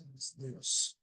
Graças a Deus.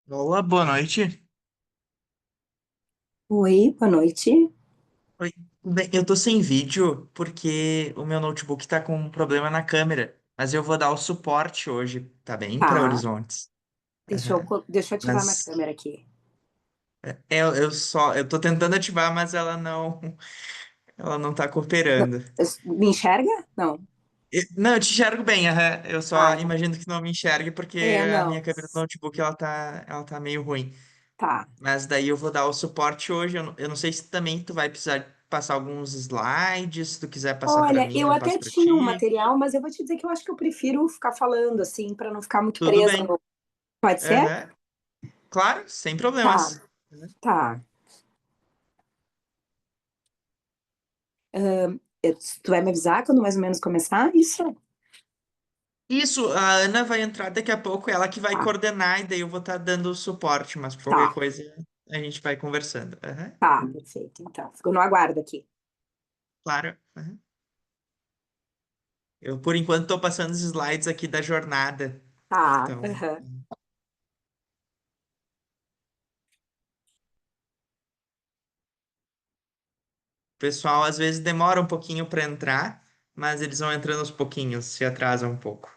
Olá, boa noite. Oi, boa noite. Oi. Bem, eu tô sem vídeo porque o meu notebook tá com um problema na câmera, mas eu vou dar o suporte hoje, tá bem? Para Tá, Horizontes. deixa eu, Aham. co- deixa eu ativar minha Mas câmera aqui. eu tô tentando ativar, mas ela não tá Não, cooperando. me enxerga? Não. Não, eu te enxergo bem, aham. Eu Ah, só então. imagino que não me enxergue porque a minha Não. câmera do notebook ela tá meio ruim. Tá. Mas daí eu vou dar o suporte hoje. Eu não sei se também tu vai precisar passar alguns slides, se tu quiser passar para Olha, mim, eu eu até passo para tinha um ti. material, mas eu vou te dizer que eu acho que eu prefiro ficar falando assim, para não ficar muito Tudo presa bem. no. Pode ser? Aham. Claro, sem Tá, problemas. tá. Tu vai me avisar quando mais ou menos começar? Isso? Isso, a Ana vai entrar daqui a pouco, ela que vai Tá, coordenar, e daí eu vou estar dando o suporte, mas qualquer tá, coisa a gente vai conversando. Aham. tá, perfeito. Então, fico no aguardo aqui. Claro. Aham. Eu, por enquanto, estou passando os slides aqui da jornada. Tá, Então, aham. o pessoal às vezes demora um pouquinho para entrar, mas eles vão entrando aos pouquinhos, se atrasam um pouco.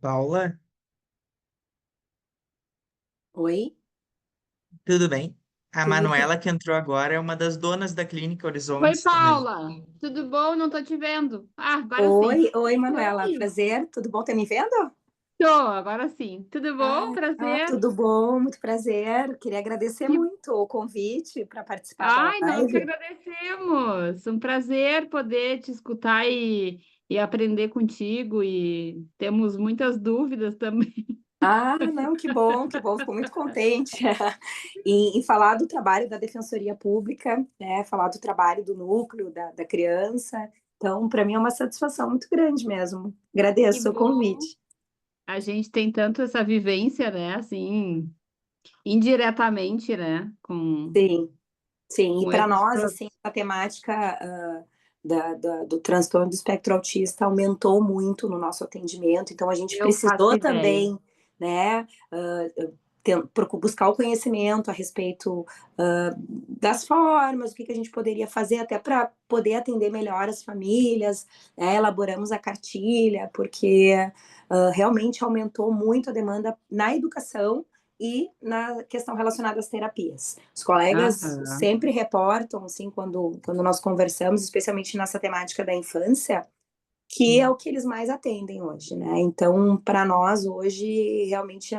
Paula, Oi? tudo bem? A Tudo. Manuela que entrou agora é uma das donas da Clínica Oi, Horizontes. Paula. Tudo bom? Não tô te vendo. Ah, agora sim. Oi, Manuela. Prazer. Tudo bom? Tá me vendo? Tô, agora sim. Tudo bom? Prazer. Tudo bom, muito prazer. Queria agradecer Que- muito o convite para participar da Ai, nós que live. agradecemos. Um prazer poder te escutar e aprender contigo. E temos muitas dúvidas também. Não, que bom, fico muito contente em falar do trabalho da Defensoria Pública, né? Falar do trabalho do núcleo da criança. Então, para mim é uma satisfação muito grande mesmo. Que Agradeço o bom. convite. A gente tem tanto essa vivência, né? Assim, indiretamente, né? Sim, sim. E Com para esses nós, assim, a temática do transtorno do espectro autista aumentou muito no nosso atendimento, então a gente eu faço precisou ideia. também, né, buscar o conhecimento a respeito das formas, o que que a gente poderia fazer até para poder atender melhor as famílias, né? Elaboramos a cartilha, porque realmente aumentou muito a demanda na educação e na questão relacionada às terapias. Os colegas Aham. sempre reportam, assim, quando nós conversamos, especialmente nessa temática da infância, que é o que eles mais atendem hoje, né? Então, para nós, hoje, realmente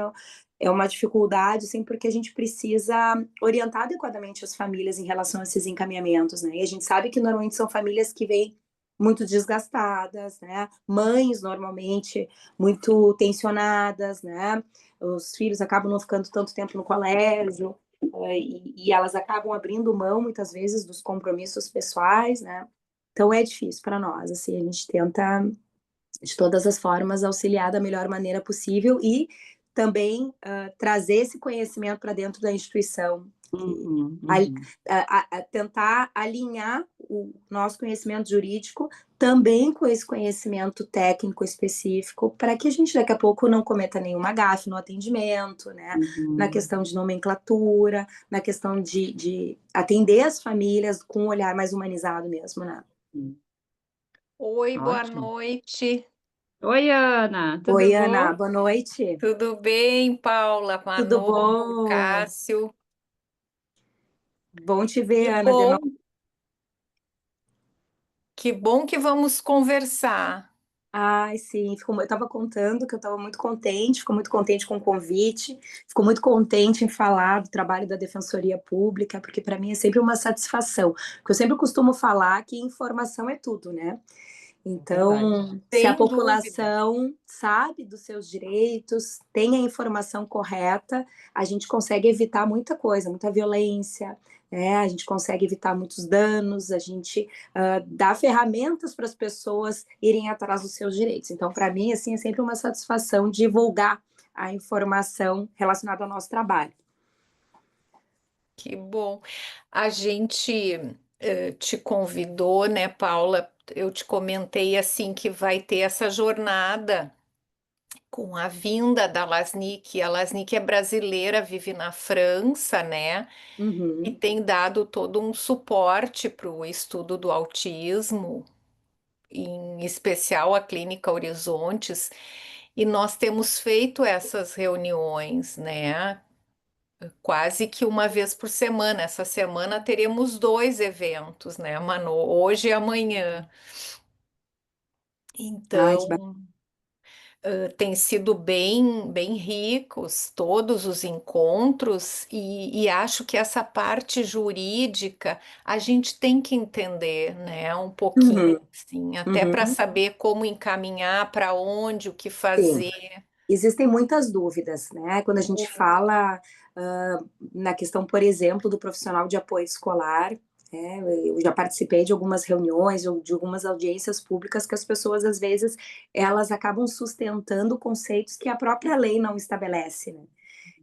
é uma dificuldade, assim, porque a gente precisa orientar adequadamente as famílias em relação a esses encaminhamentos, né? E a gente sabe que normalmente são famílias que vêm muito desgastadas, né? Mães, normalmente, muito tensionadas, né? Os filhos acabam não ficando tanto tempo no colégio, e elas acabam abrindo mão, muitas vezes, dos compromissos pessoais, né? Então é difícil para nós, assim, a gente tenta de todas as formas auxiliar da melhor maneira possível e também trazer esse conhecimento para dentro da instituição, que, Uhum, uhum. tentar alinhar o nosso conhecimento jurídico também com esse conhecimento técnico específico, para que a gente daqui a pouco não cometa nenhuma gafe no atendimento, né? Na Uhum. questão de nomenclatura, na questão de atender as famílias com um olhar mais humanizado mesmo, né? Uhum. Oi, boa Ótimo. noite. Oi, Ana, tudo Oi, bom? Ana, boa noite. Tudo bem, Paula, Tudo Manolo, bom? Cássio? Bom te ver, Que Ana, de novo. bom, que bom que vamos conversar. Ai, sim, eu estava contando que eu estava muito contente, fico muito contente com o convite, fico muito contente em falar do trabalho da Defensoria Pública, porque para mim é sempre uma satisfação, porque eu sempre costumo falar que informação é tudo, né? É verdade. Então, se a Sem dúvida. população sabe dos seus direitos, tem a informação correta, a gente consegue evitar muita coisa, muita violência, né? A gente consegue evitar muitos danos, a gente dá ferramentas para as pessoas irem atrás dos seus direitos. Então, para mim, assim, é sempre uma satisfação divulgar a informação relacionada ao nosso trabalho. Que bom. A gente te convidou, né, Paula? Eu te comentei assim que vai ter essa jornada com a vinda da Lasnik. A Lasnik é brasileira, vive na França, né? E Uhum, tem dado todo um suporte para o estudo do autismo, em especial a Clínica Horizontes, e nós temos feito essas reuniões, né? Quase que uma vez por semana. Essa semana teremos dois eventos, né, Manu? Hoje e amanhã. ai, que Então, tem sido bem ricos todos os encontros, e acho que essa parte jurídica a gente tem que entender, né, um pouquinho, uhum, assim, até para uhum, saber como encaminhar, para onde, o que sim. fazer. Existem muitas dúvidas, né? Quando a gente fala na questão, por exemplo, do profissional de apoio escolar, né? Eu já participei de algumas reuniões ou de algumas audiências públicas que as pessoas, às vezes, elas acabam sustentando conceitos que a própria lei não estabelece, né?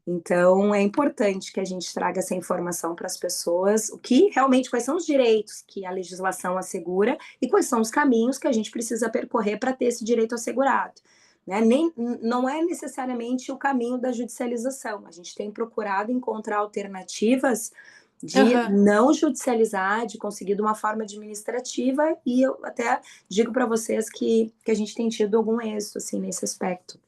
Então, é importante que a gente traga essa informação para as pessoas, o que realmente, quais são os direitos que a legislação assegura e quais são os caminhos que a gente precisa percorrer para ter esse direito assegurado. Né? Não é necessariamente o caminho da judicialização. A gente tem procurado encontrar alternativas de Aham. não judicializar, de conseguir de uma forma administrativa, e eu até digo para vocês que a gente tem tido algum êxito assim, nesse aspecto.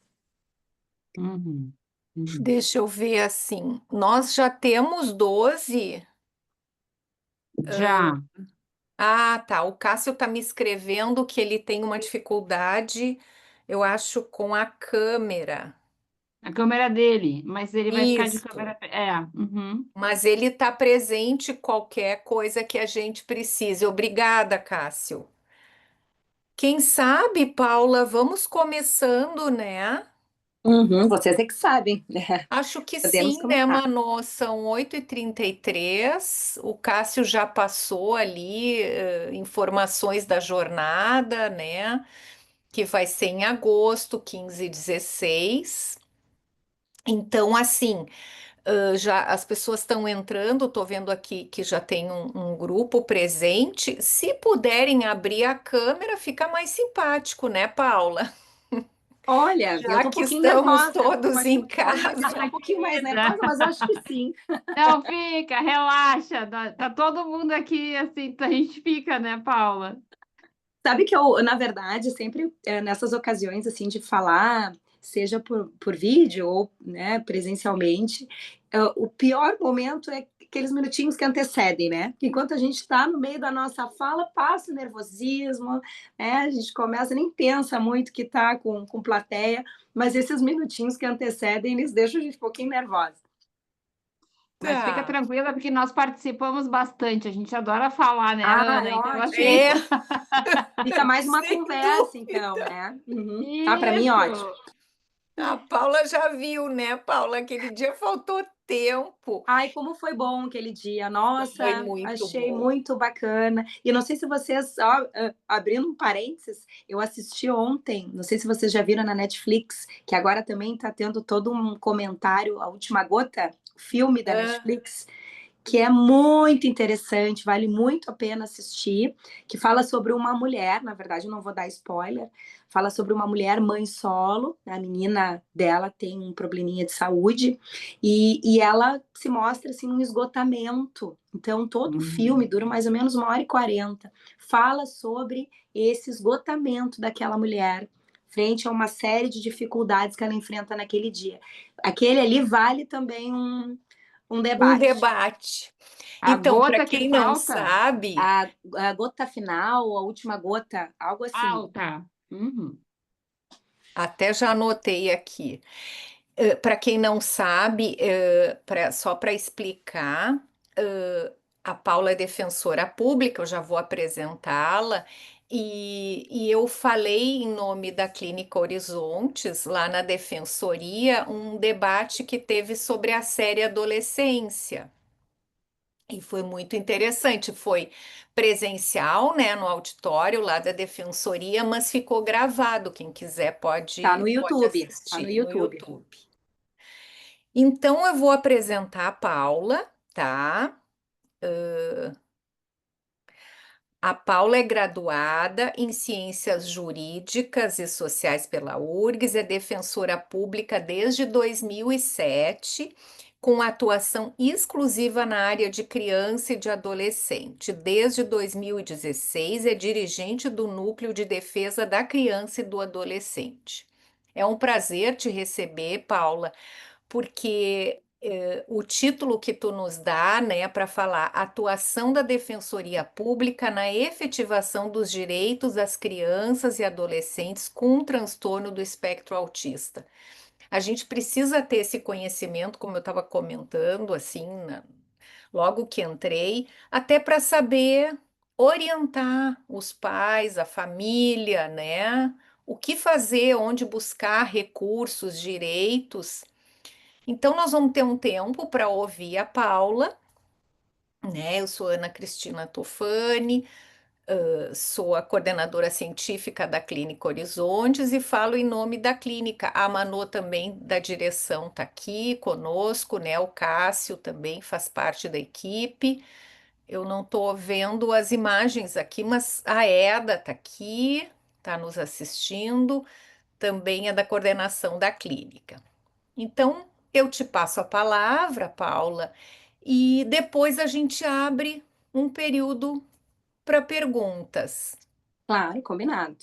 Uhum, uhum. Deixa eu ver assim. Nós já temos 12. Já, Ah, tá. O Cássio tá me escrevendo que ele tem uma dificuldade, eu acho, com a câmera. a câmera dele, mas ele vai ficar de Isso. câmera. É, uhum. Mas ele tá presente qualquer coisa que a gente precise. Obrigada, Cássio. Quem sabe, Paula, vamos começando, né? Uhum, vocês é que sabem, né? Acho que Podemos sim, né, começar. Manu? São 8h33. O Cássio já passou ali informações da jornada, né? Que vai ser em agosto, 15 e 16. Então, assim, já as pessoas estão entrando, estou vendo aqui que já tem um grupo presente. Se puderem abrir a câmera, fica mais simpático, né, Paula? Olha, eu Já tô um que pouquinho estamos nervosa. todos Acho que em o Paulo vai ficar casa. um pouquinho mais Querida. nervosa, mas acho que sim. Não, fica, relaxa. Tá todo mundo aqui, assim, a gente fica, né, Paula? Sabe que eu, na verdade, sempre nessas ocasiões assim de falar, seja por vídeo ou, né, presencialmente, o pior momento é aqueles minutinhos que antecedem, né? Enquanto a gente está no meio da nossa fala, passa o nervosismo, né? A gente começa, nem pensa muito que está com plateia, mas esses minutinhos que antecedem, eles deixam a gente um pouquinho nervosa. Mas fica Tá. tranquila, porque nós participamos bastante. A gente adora falar, né, Ah, Ana? é Então, ótimo. assim, É, Fica mais uma sem conversa, então, dúvida. né? Uhum. Ah, para mim, ótimo. isso. A Paula já viu, né, Paula? Aquele dia faltou tempo. Ai, como foi bom aquele dia. Foi Nossa, muito achei bom. muito bacana. E não sei se vocês, ó, abrindo um parênteses, eu assisti ontem, não sei se vocês já viram na Netflix, que agora também está tendo todo um comentário, A Última Gota, o filme da Ah, Netflix, que é muito interessante, vale muito a pena assistir, que fala sobre uma mulher, na verdade eu não vou dar spoiler, fala sobre uma mulher mãe solo, né, a menina dela tem um probleminha de saúde, e ela se mostra assim um esgotamento. Então todo o filme dura mais ou menos 1h40, fala sobre esse esgotamento daquela mulher frente a uma série de dificuldades que ela enfrenta naquele dia. Aquele ali vale também um um debate. debate. A Então, para gota que quem não falta, sabe, A gota final, a última gota, algo assim. alta. Uhum. até já anotei aqui. Para quem não sabe, só para explicar, a Paula é defensora pública, eu já vou apresentá-la, e eu falei em nome da Clínica Horizontes, lá na defensoria, um debate que teve sobre a série adolescência. E foi muito interessante, foi presencial, né, no auditório lá da defensoria, mas ficou gravado, quem quiser Tá no pode YouTube. Tá no assistir no YouTube. YouTube. Então, eu vou apresentar a Paula, tá? A Paula é graduada em Ciências Jurídicas e Sociais pela URGS, é defensora pública desde 2007, com atuação exclusiva na área de criança e de adolescente. Desde 2016, é dirigente do Núcleo de Defesa da Criança e do Adolescente. É um prazer te receber, Paula, porque o título que tu nos dá, né, para falar atuação da Defensoria Pública na efetivação dos direitos das crianças e adolescentes com transtorno do espectro autista. A gente precisa ter esse conhecimento, como eu estava comentando, assim, logo que entrei, até para saber orientar os pais, a família, né? O que fazer, onde buscar recursos, direitos. Então, nós vamos ter um tempo para ouvir a Paula, né? Eu sou Ana Cristina Tofani, sou a coordenadora científica da Clínica Horizontes e falo em nome da clínica. A Manu também da direção está aqui conosco, né? O Cássio também faz parte da equipe. Eu não estou vendo as imagens aqui, mas a Eda está aqui, está nos assistindo, também é da coordenação da clínica. Então, eu te passo a palavra, Paula, e depois a gente abre um período para perguntas. Claro, combinado.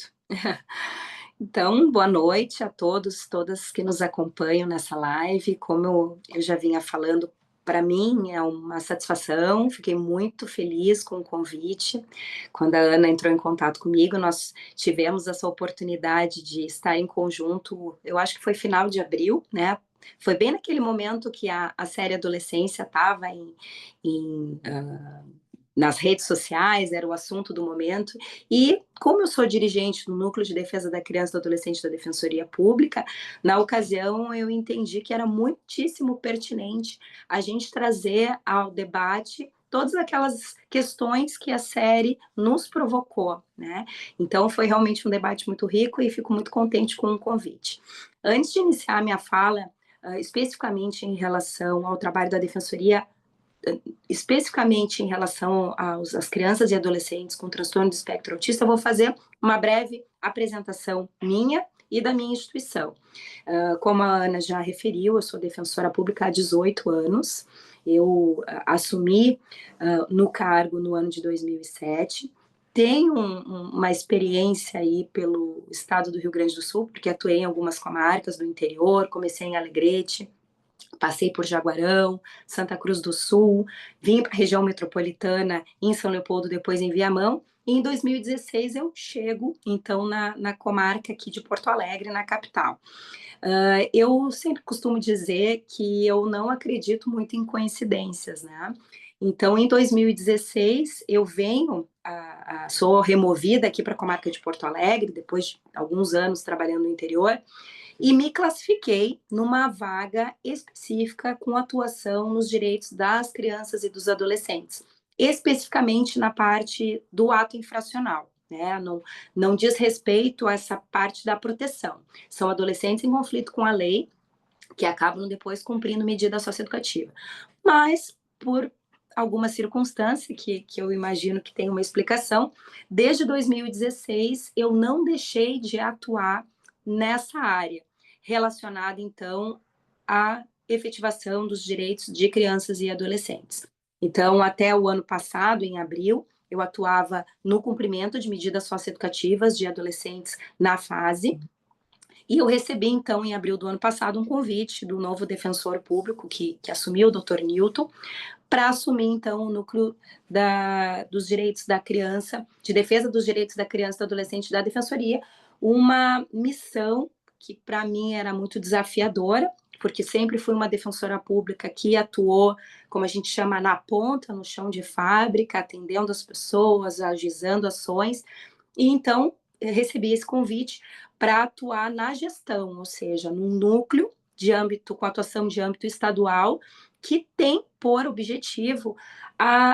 Então, boa noite a todos, todas que nos acompanham nessa live. Como eu já vinha falando, para mim é uma satisfação, fiquei muito feliz com o convite. Quando a Ana entrou em contato comigo, nós tivemos essa oportunidade de estar em conjunto, eu acho que foi final de abril, né? Foi bem naquele momento que a série Adolescência estava em nas redes sociais, era o assunto do momento, e como eu sou dirigente do Núcleo de Defesa da Criança e do Adolescente da Defensoria Pública, na ocasião eu entendi que era muitíssimo pertinente a gente trazer ao debate todas aquelas questões que a série nos provocou, né? Então foi realmente um debate muito rico e fico muito contente com o convite. Antes de iniciar a minha fala, especificamente em relação ao trabalho da Defensoria, especificamente em relação às crianças e adolescentes com transtorno do espectro autista, eu vou fazer uma breve apresentação minha e da minha instituição. Como a Ana já referiu, eu sou defensora pública há 18 anos, eu assumi no cargo no ano de 2007, tenho uma experiência aí pelo estado do Rio Grande do Sul, porque atuei em algumas comarcas do interior, comecei em Alegrete, passei por Jaguarão, Santa Cruz do Sul, vim para a região metropolitana em São Leopoldo, depois em Viamão, e em 2016 eu chego, então, na comarca aqui de Porto Alegre, na capital. Eu sempre costumo dizer que eu não acredito muito em coincidências, né? Então, em 2016, eu venho, sou removida aqui para a comarca de Porto Alegre, depois de alguns anos trabalhando no interior, e me classifiquei numa vaga específica com atuação nos direitos das crianças e dos adolescentes, especificamente na parte do ato infracional. Né? Não diz respeito a essa parte da proteção. São adolescentes em conflito com a lei, que acabam depois cumprindo medida socioeducativa. Mas, por alguma circunstância, que eu imagino que tem uma explicação, desde 2016 eu não deixei de atuar nessa área, relacionada, então, à efetivação dos direitos de crianças e adolescentes. Então, até o ano passado, em abril, eu atuava no cumprimento de medidas socioeducativas de adolescentes na fase, e eu recebi, então, em abril do ano passado, um convite do novo defensor público que assumiu, o Dr. Newton, para assumir, então, o núcleo dos direitos da criança, de defesa dos direitos da criança e do adolescente da Defensoria, uma missão que, para mim, era muito desafiadora, porque sempre fui uma defensora pública que atuou, como a gente chama, na ponta, no chão de fábrica, atendendo as pessoas, ajuizando ações, e então recebi esse convite para atuar na gestão, ou seja, num núcleo de âmbito, com atuação de âmbito estadual, que tem por objetivo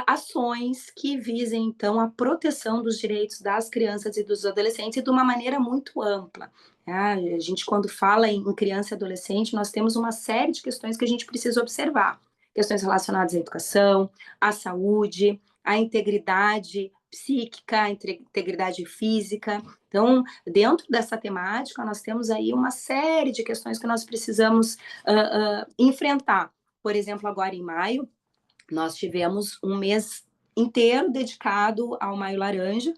ações que visem, então, a proteção dos direitos das crianças e dos adolescentes de uma maneira muito ampla. A gente, quando fala em criança e adolescente, nós temos uma série de questões que a gente precisa observar. Questões relacionadas à educação, à saúde, à integridade psíquica, à integridade física. Então, dentro dessa temática, nós temos aí uma série de questões que nós precisamos enfrentar. Por exemplo, agora em maio, nós tivemos um mês inteiro dedicado ao Maio Laranja,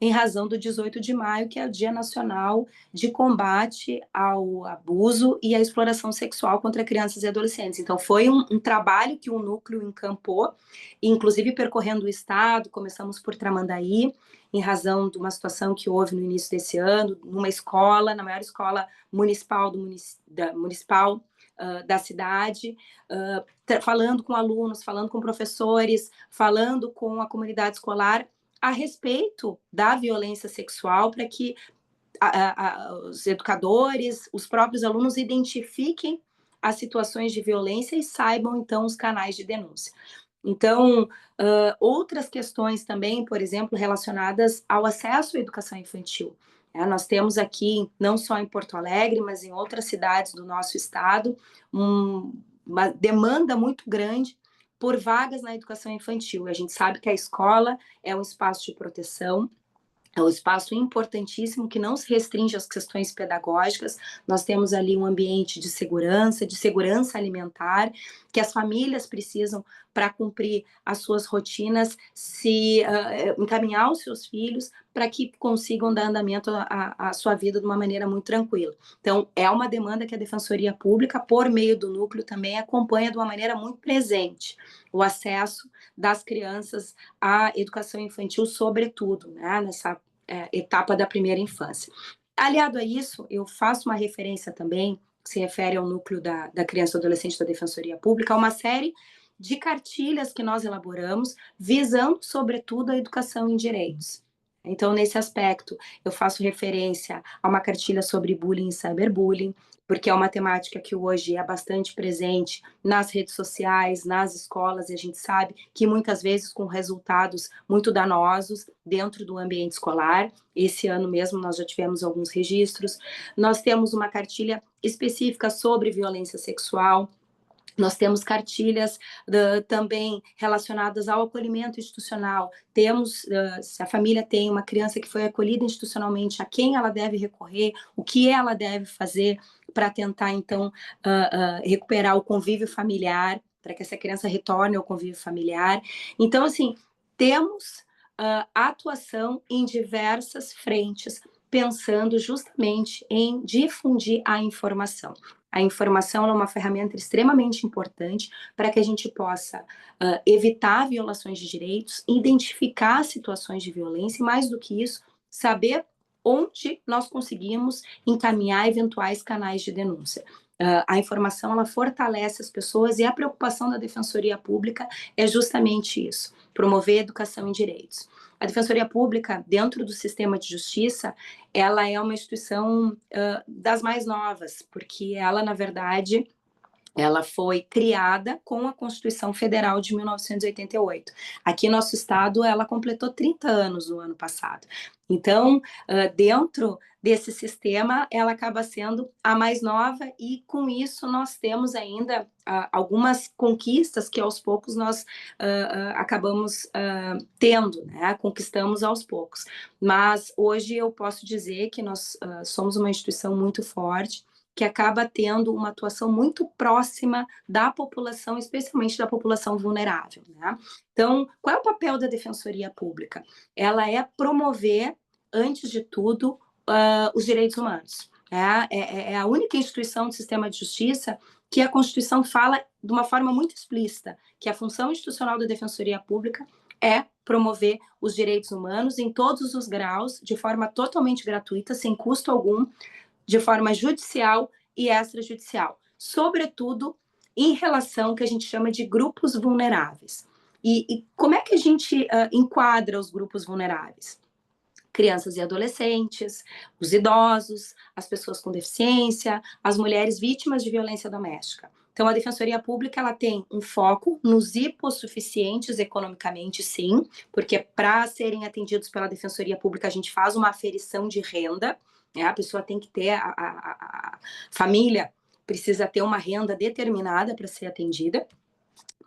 em razão do 18 de maio, que é o Dia Nacional de Combate ao Abuso e à Exploração Sexual contra Crianças e Adolescentes. Então, foi um trabalho que o núcleo encampou, inclusive percorrendo o estado, começamos por Tramandaí, em razão de uma situação que houve no início desse ano, numa escola, na maior escola municipal da cidade, falando com alunos, falando com professores, falando com a comunidade escolar a respeito da violência sexual, para que os educadores, os próprios alunos identifiquem as situações de violência e saibam, então, os canais de denúncia. Então, outras questões também, por exemplo, relacionadas ao acesso à educação infantil. Nós temos aqui, não só em Porto Alegre, mas em outras cidades do nosso estado, uma demanda muito grande por vagas na educação infantil. A gente sabe que a escola é um espaço de proteção, é um espaço importantíssimo que não se restringe às questões pedagógicas. Nós temos ali um ambiente de segurança alimentar, que as famílias precisam para cumprir as suas rotinas, encaminhar os seus filhos para que consigam dar andamento à sua vida de uma maneira muito tranquila. Então, é uma demanda que a Defensoria Pública, por meio do núcleo, também acompanha de uma maneira muito presente o acesso das crianças à educação infantil, sobretudo, né, nessa etapa da primeira infância. Aliado a isso, eu faço uma referência também, que se refere ao núcleo da criança e adolescente da Defensoria Pública, uma série de cartilhas que nós elaboramos, visando, sobretudo, a educação em direitos. Então, nesse aspecto, eu faço referência a uma cartilha sobre bullying e cyberbullying, porque é uma temática que hoje é bastante presente nas redes sociais, nas escolas, e a gente sabe que muitas vezes com resultados muito danosos dentro do ambiente escolar. Esse ano mesmo nós já tivemos alguns registros. Nós temos uma cartilha específica sobre violência sexual. Nós temos cartilhas também relacionadas ao acolhimento institucional. Temos, se a família tem uma criança que foi acolhida institucionalmente, a quem ela deve recorrer, o que ela deve fazer para tentar, então, recuperar o convívio familiar, para que essa criança retorne ao convívio familiar. Então, assim, temos atuação em diversas frentes, pensando justamente em difundir a informação. A informação é uma ferramenta extremamente importante para que a gente possa evitar violações de direitos, identificar situações de violência e, mais do que isso, saber onde nós conseguimos encaminhar eventuais canais de denúncia. A informação, ela fortalece as pessoas e a preocupação da Defensoria Pública é justamente isso, promover educação em direitos. A Defensoria Pública, dentro do sistema de justiça, ela é uma instituição das mais novas, porque ela, na verdade, ela foi criada com a Constituição Federal de 1988. Aqui no nosso estado, ela completou 30 anos no ano passado. Então, dentro desse sistema, ela acaba sendo a mais nova e, com isso, nós temos ainda algumas conquistas que, aos poucos, nós acabamos tendo, né? Conquistamos aos poucos. Mas, hoje, eu posso dizer que nós somos uma instituição muito forte, que acaba tendo uma atuação muito próxima da população, especialmente da população vulnerável, né? Então, qual é o papel da Defensoria Pública? Ela é promover, antes de tudo, os direitos humanos. É a única instituição do sistema de justiça que a Constituição fala de uma forma muito explícita, que a função institucional da Defensoria Pública é promover os direitos humanos em todos os graus, de forma totalmente gratuita, sem custo algum, de forma judicial e extrajudicial, sobretudo em relação ao que a gente chama de grupos vulneráveis. E como é que a gente enquadra os grupos vulneráveis? Crianças e adolescentes, os idosos, as pessoas com deficiência, as mulheres vítimas de violência doméstica. Então, a Defensoria Pública, ela tem um foco nos hipossuficientes economicamente, sim, porque para serem atendidos pela Defensoria Pública, a gente faz uma aferição de renda, né? A pessoa tem que ter, a família precisa ter uma renda determinada para ser atendida,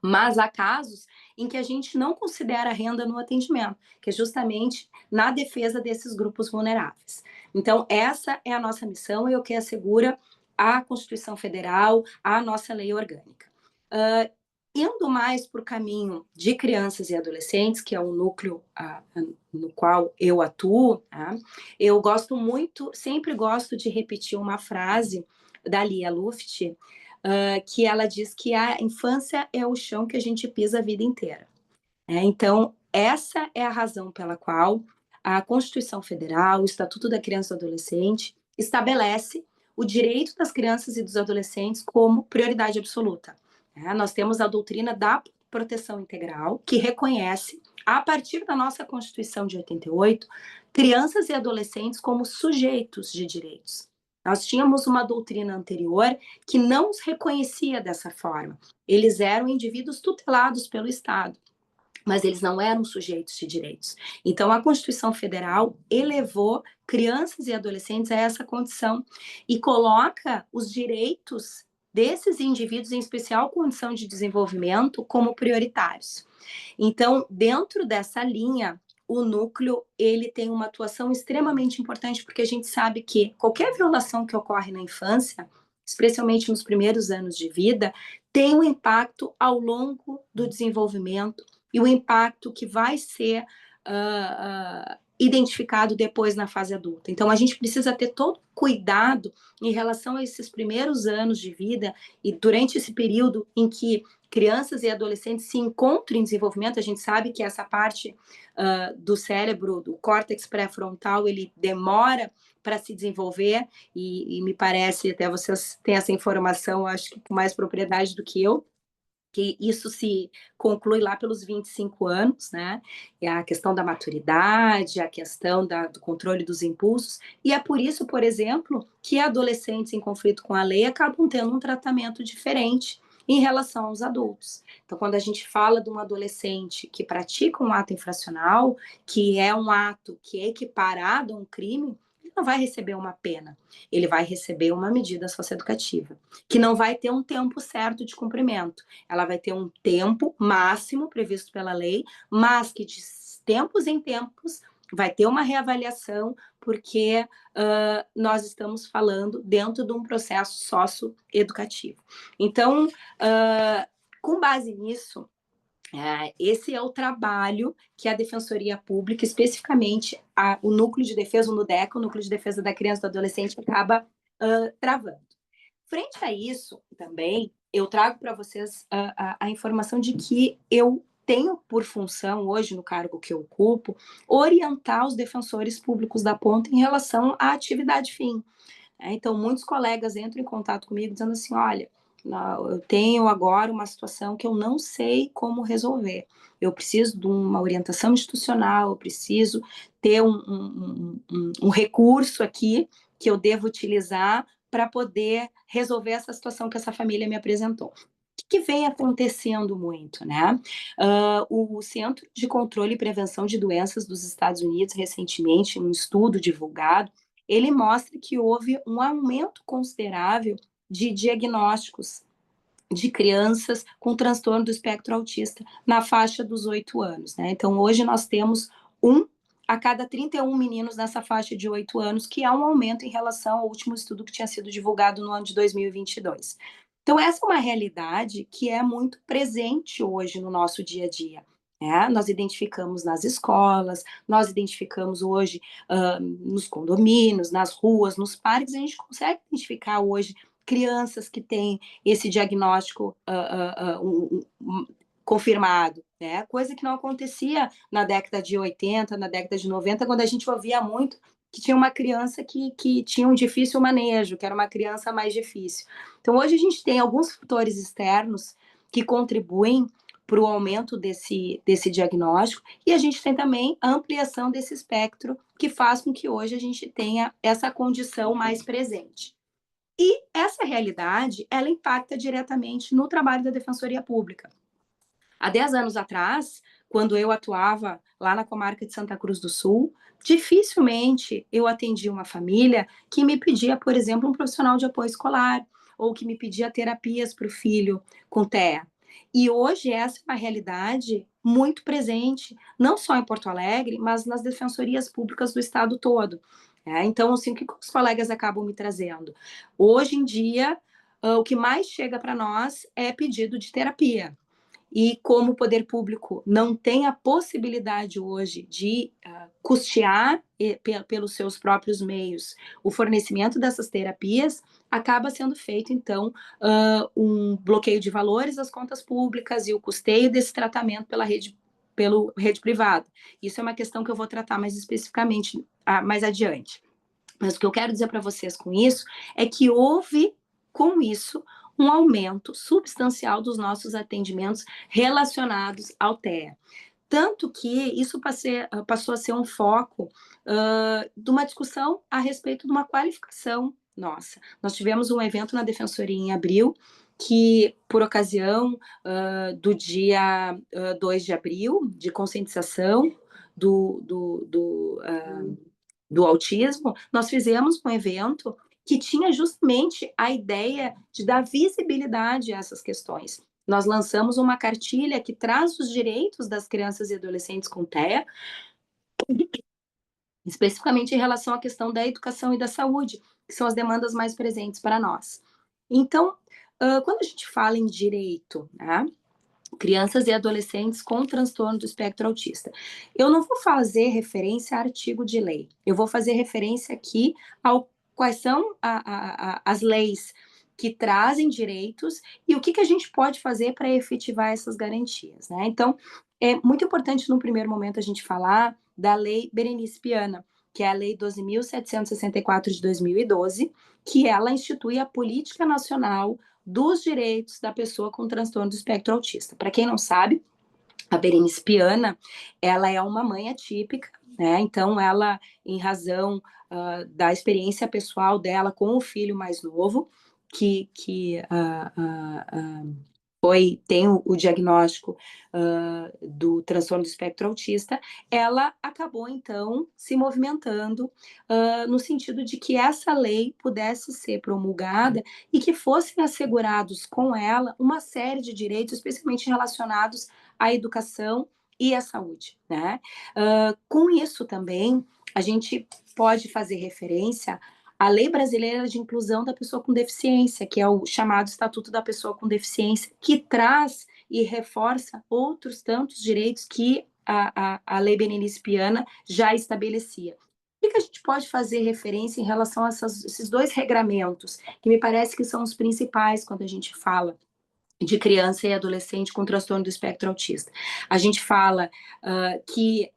mas há casos em que a gente não considera a renda no atendimento, que é justamente na defesa desses grupos vulneráveis. Então, essa é a nossa missão e é o que assegura a Constituição Federal, a nossa lei orgânica. Indo mais para o caminho de crianças e adolescentes, que é o núcleo no qual eu atuo, eu gosto muito, sempre gosto de repetir uma frase da Lia Luft, que ela diz que a infância é o chão que a gente pisa a vida inteira. Então, essa é a razão pela qual a Constituição Federal, o Estatuto da Criança e do Adolescente, estabelece o direito das crianças e dos adolescentes como prioridade absoluta. Nós temos a doutrina da proteção integral, que reconhece, a partir da nossa Constituição de 88, crianças e adolescentes como sujeitos de direitos. Nós tínhamos uma doutrina anterior que não os reconhecia dessa forma. Eles eram indivíduos tutelados pelo Estado, mas eles não eram sujeitos de direitos. Então, a Constituição Federal elevou crianças e adolescentes a essa condição e coloca os direitos desses indivíduos, em especial condição de desenvolvimento, como prioritários. Então, dentro dessa linha, o núcleo, ele tem uma atuação extremamente importante, porque a gente sabe que qualquer violação que ocorre na infância, especialmente nos primeiros anos de vida, tem um impacto ao longo do desenvolvimento e o impacto que vai ser identificado depois na fase adulta. Então, a gente precisa ter todo cuidado em relação a esses primeiros anos de vida e durante esse período em que crianças e adolescentes se encontram em desenvolvimento. A gente sabe que essa parte do cérebro, do córtex pré-frontal, ele demora para se desenvolver e me parece, até vocês têm essa informação, acho que com mais propriedade do que eu, que isso se conclui lá pelos 25 anos, né? É a questão da maturidade, a questão do controle dos impulsos, e é por isso, por exemplo, que adolescentes em conflito com a lei acabam tendo um tratamento diferente em relação aos adultos. Então, quando a gente fala de um adolescente que pratica um ato infracional, que é um ato que é equiparado a um crime, ele não vai receber uma pena, ele vai receber uma medida socioeducativa, que não vai ter um tempo certo de cumprimento. Ela vai ter um tempo máximo previsto pela lei, mas que de tempos em tempos vai ter uma reavaliação, porque nós estamos falando dentro de um processo socioeducativo. Então, com base nisso, esse é o trabalho que a Defensoria Pública, especificamente o Núcleo de Defesa, o NUDECA, o Núcleo de Defesa da Criança e do Adolescente, acaba travando. Frente a isso, também, eu trago para vocês a informação de que eu tenho por função, hoje, no cargo que eu ocupo, orientar os defensores públicos da ponta em relação à atividade fim. Então, muitos colegas entram em contato comigo dizendo assim, olha, eu tenho agora uma situação que eu não sei como resolver. Eu preciso de uma orientação institucional, eu preciso ter um recurso aqui que eu devo utilizar para poder resolver essa situação que essa família me apresentou. O que vem acontecendo muito, né? O Centro de Controle e Prevenção de Doenças dos Estados Unidos, recentemente, um estudo divulgado, ele mostra que houve um aumento considerável de diagnósticos de crianças com transtorno do espectro autista na faixa dos 8 anos, né? Então, hoje nós temos 1 a cada 31 meninos nessa faixa de 8 anos, que é um aumento em relação ao último estudo que tinha sido divulgado no ano de 2022. Então, essa é uma realidade que é muito presente hoje no nosso dia a dia. Nós identificamos nas escolas, nós identificamos hoje nos condomínios, nas ruas, nos parques, a gente consegue identificar hoje crianças que têm esse diagnóstico confirmado, né? Coisa que não acontecia na década de 80, na década de 90, quando a gente ouvia muito que tinha uma criança que tinha um difícil manejo, que era uma criança mais difícil. Então, hoje a gente tem alguns fatores externos que contribuem para o aumento desse diagnóstico, e a gente tem também a ampliação desse espectro, que faz com que hoje a gente tenha essa condição mais presente. E essa realidade, ela impacta diretamente no trabalho da Defensoria Pública. Há 10 anos atrás, quando eu atuava lá na comarca de Santa Cruz do Sul, dificilmente eu atendia uma família que me pedia, por exemplo, um profissional de apoio escolar, ou que me pedia terapias para o filho com TEA. E hoje essa é uma realidade muito presente, não só em Porto Alegre, mas nas defensorias públicas do estado todo. Então, assim, o que os colegas acabam me trazendo? Hoje em dia, o que mais chega para nós é pedido de terapia. E como o poder público não tem a possibilidade hoje de custear pelos seus próprios meios o fornecimento dessas terapias, acaba sendo feito, então, um bloqueio de valores das contas públicas e o custeio desse tratamento pela rede privada. Isso é uma questão que eu vou tratar mais especificamente mais adiante. Mas o que eu quero dizer para vocês com isso é que houve, com isso, um aumento substancial dos nossos atendimentos relacionados ao TEA. Tanto que isso passou a ser um foco de uma discussão a respeito de uma qualificação nossa. Nós tivemos um evento na Defensoria em abril, que, por ocasião do dia 2 de abril, de conscientização do autismo, nós fizemos um evento que tinha justamente a ideia de dar visibilidade a essas questões. Nós lançamos uma cartilha que traz os direitos das crianças e adolescentes com TEA, especificamente em relação à questão da educação e da saúde, que são as demandas mais presentes para nós. Então, quando a gente fala em direito, né, crianças e adolescentes com transtorno do espectro autista, eu não vou fazer referência a artigo de lei, eu vou fazer referência aqui ao quais são as leis que trazem direitos e o que a gente pode fazer para efetivar essas garantias, né? Então, é muito importante, no primeiro momento, a gente falar da Lei Berenice Viana, que é a Lei 12.764 de 2012, que ela institui a Política Nacional dos direitos da pessoa com transtorno do espectro autista. Para quem não sabe, a Berenice Piana, ela é uma mãe atípica, né? Então, ela, em razão da experiência pessoal dela com o filho mais novo, que tem o diagnóstico do transtorno do espectro autista, ela acabou, então, se movimentando no sentido de que essa lei pudesse ser promulgada e que fossem assegurados com ela uma série de direitos, especialmente relacionados à educação e à saúde, né? Com isso também, a gente pode fazer referência a Lei Brasileira de Inclusão da Pessoa com Deficiência, que é o chamado Estatuto da Pessoa com Deficiência, que traz e reforça outros tantos direitos que a Lei Berenice Piana já estabelecia. O que a gente pode fazer referência em relação a esses dois regramentos, que me parece que são os principais quando a gente fala de criança e adolescente com transtorno do espectro autista? A gente fala que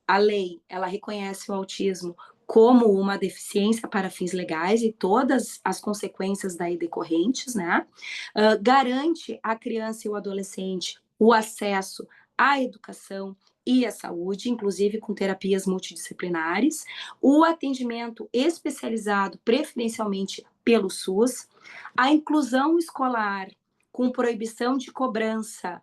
a lei, ela reconhece o autismo como uma deficiência para fins legais e todas as consequências daí decorrentes, né? Garante à criança e ao adolescente o acesso à educação e à saúde, inclusive com terapias multidisciplinares, o atendimento especializado preferencialmente pelo SUS, a inclusão escolar com proibição de cobrança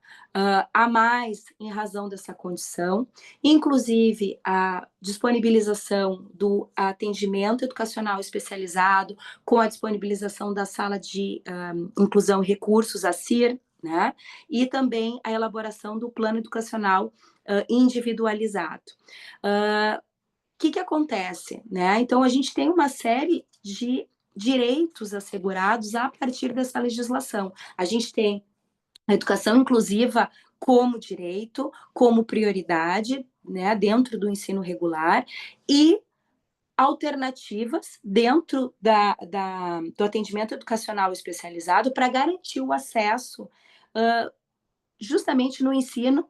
a mais em razão dessa condição, inclusive a disponibilização do atendimento educacional especializado, com a disponibilização da sala de inclusão e recursos, a CIR, né? E também a elaboração do plano educacional individualizado. O que acontece, né? Então, a gente tem uma série de direitos assegurados a partir dessa legislação. A gente tem a educação inclusiva como direito, como prioridade, né, dentro do ensino regular, e alternativas dentro do atendimento educacional especializado para garantir o acesso justamente no ensino,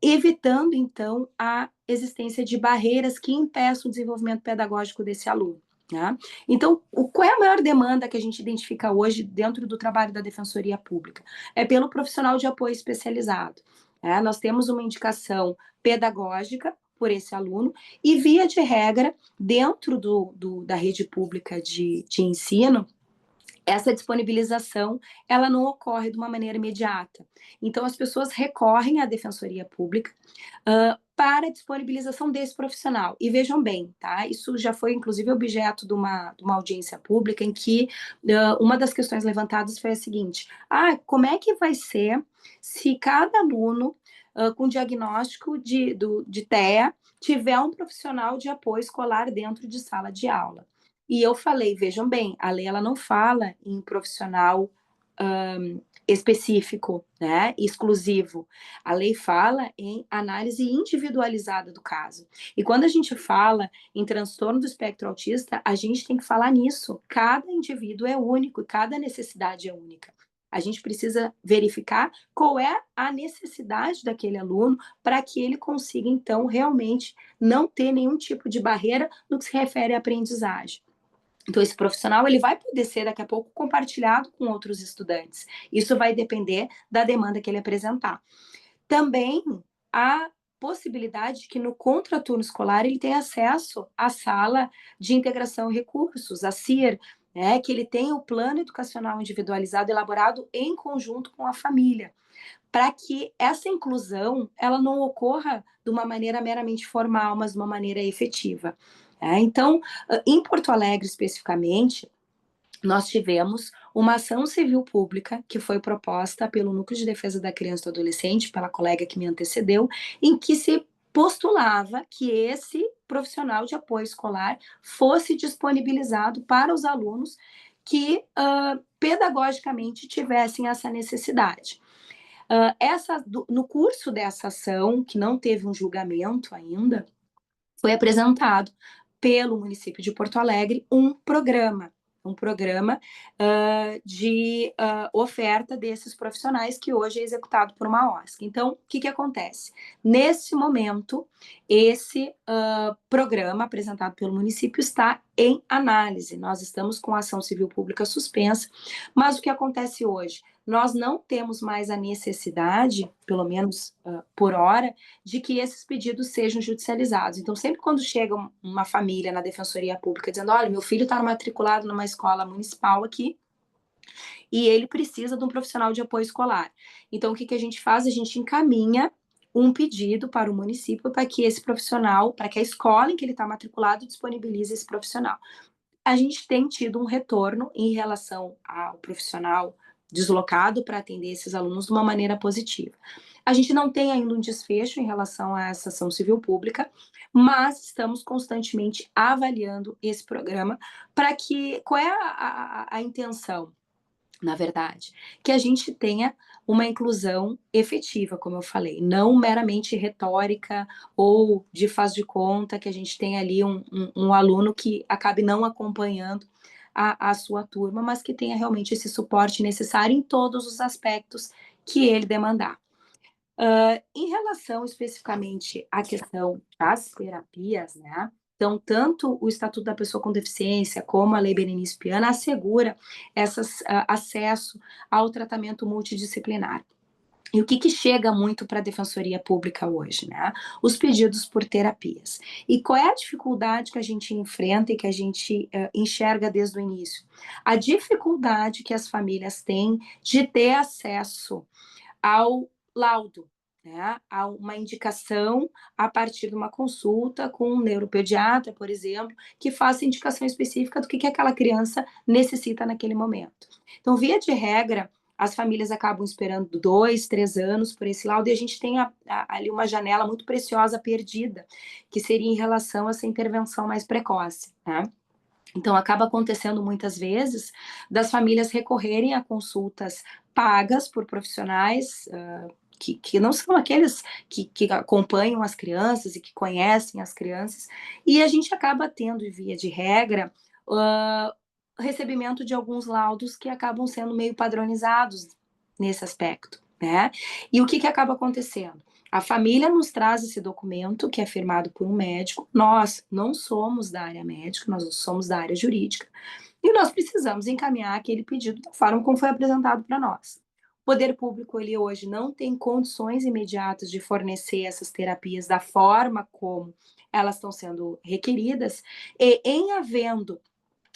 evitando, então, a existência de barreiras que impeçam o desenvolvimento pedagógico desse aluno. Né? Então, qual é a maior demanda que a gente identifica hoje dentro do trabalho da Defensoria Pública? É pelo profissional de apoio especializado. Né? Nós temos uma indicação pedagógica por esse aluno e, via de regra, dentro da rede pública de ensino, essa disponibilização, ela não ocorre de uma maneira imediata. Então, as pessoas recorrem à Defensoria Pública para a disponibilização desse profissional. E vejam bem, tá? Isso já foi, inclusive, objeto de uma audiência pública em que uma das questões levantadas foi a seguinte: como é que vai ser se cada aluno com diagnóstico de TEA tiver um profissional de apoio escolar dentro de sala de aula? E eu falei, vejam bem, a lei ela não fala em profissional específico, né, exclusivo. A lei fala em análise individualizada do caso. E quando a gente fala em transtorno do espectro autista, a gente tem que falar nisso. Cada indivíduo é único e cada necessidade é única. A gente precisa verificar qual é a necessidade daquele aluno para que ele consiga, então, realmente não ter nenhum tipo de barreira no que se refere à aprendizagem. Então, esse profissional ele vai poder ser, daqui a pouco, compartilhado com outros estudantes. Isso vai depender da demanda que ele apresentar. Também há possibilidade de que no contraturno escolar ele tenha acesso à sala de integração e recursos, a CIR, né, que ele tenha o plano educacional individualizado elaborado em conjunto com a família, para que essa inclusão ela não ocorra de uma maneira meramente formal, mas de uma maneira efetiva. Então, em Porto Alegre especificamente, nós tivemos uma ação civil pública que foi proposta pelo Núcleo de Defesa da Criança e do Adolescente, pela colega que me antecedeu, em que se postulava que esse profissional de apoio escolar fosse disponibilizado para os alunos que pedagogicamente tivessem essa necessidade. No curso dessa ação, que não teve um julgamento ainda, foi apresentado pelo município de Porto Alegre um programa de oferta desses profissionais que hoje é executado por uma OSC. Então, o que acontece? Nesse momento, esse programa apresentado pelo município está em análise. Nós estamos com a ação civil pública suspensa, mas o que acontece hoje? Nós não temos mais a necessidade, pelo menos por hora, de que esses pedidos sejam judicializados. Então, sempre quando chega uma família na Defensoria Pública dizendo, olha, meu filho está matriculado numa escola municipal aqui, e ele precisa de um profissional de apoio escolar. Então, o que a gente faz? A gente encaminha um pedido para o município para que esse profissional, para que a escola em que ele está matriculado disponibilize esse profissional. A gente tem tido um retorno em relação ao profissional deslocado para atender esses alunos de uma maneira positiva. A gente não tem ainda um desfecho em relação a essa ação civil pública, mas estamos constantemente avaliando esse programa para que, qual é a intenção? Na verdade, que a gente tenha uma inclusão efetiva, como eu falei, não meramente retórica ou de faz de conta, que a gente tenha ali um aluno que acabe não acompanhando a sua turma, mas que tenha realmente esse suporte necessário em todos os aspectos que ele demandar. Em relação especificamente à questão das terapias, né? Então, tanto o Estatuto da Pessoa com Deficiência como a Lei Berenice Piana assegura acesso ao tratamento multidisciplinar. E o que chega muito para a Defensoria Pública hoje, né? Os pedidos por terapias. E qual é a dificuldade que a gente enfrenta e que a gente enxerga desde o início? A dificuldade que as famílias têm de ter acesso ao laudo, né, a uma indicação a partir de uma consulta com um neuropediatra, por exemplo, que faça indicação específica do que aquela criança necessita naquele momento. Então, via de regra, as famílias acabam esperando 2, 3 anos por esse laudo e a gente tem ali uma janela muito preciosa perdida, que seria em relação a essa intervenção mais precoce, né? Então, acaba acontecendo muitas vezes das famílias recorrerem a consultas pagas por profissionais que não são aqueles que acompanham as crianças e que conhecem as crianças, e a gente acaba tendo, via de regra, recebimento de alguns laudos que acabam sendo meio padronizados nesse aspecto, né? E o que acaba acontecendo? A família nos traz esse documento que é firmado por um médico. Nós não somos da área médica, nós somos da área jurídica. E nós precisamos encaminhar aquele pedido da forma como foi apresentado para nós. O poder público, ele hoje não tem condições imediatas de fornecer essas terapias da forma como elas estão sendo requeridas, e em havendo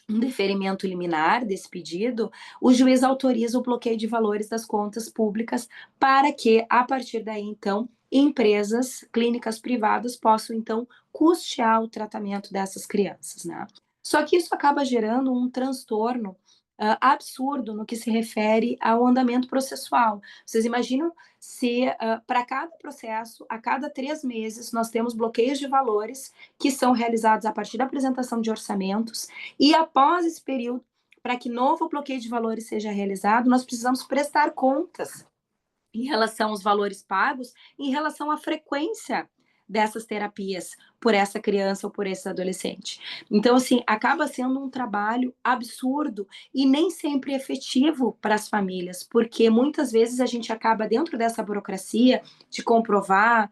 um deferimento liminar desse pedido, o juiz autoriza o bloqueio de valores das contas públicas para que, a partir daí, então, empresas, clínicas privadas possam, então, custear o tratamento dessas crianças, né? Só que isso acaba gerando um transtorno absurdo no que se refere ao andamento processual. Vocês imaginam se para cada processo, a cada 3 meses, nós temos bloqueios de valores que são realizados a partir da apresentação de orçamentos, e após esse período, para que novo bloqueio de valores seja realizado, nós precisamos prestar contas em relação aos valores pagos, em relação à frequência dessas terapias por essa criança ou por esse adolescente. Então, assim, acaba sendo um trabalho absurdo e nem sempre efetivo para as famílias, porque muitas vezes a gente acaba dentro dessa burocracia de comprovar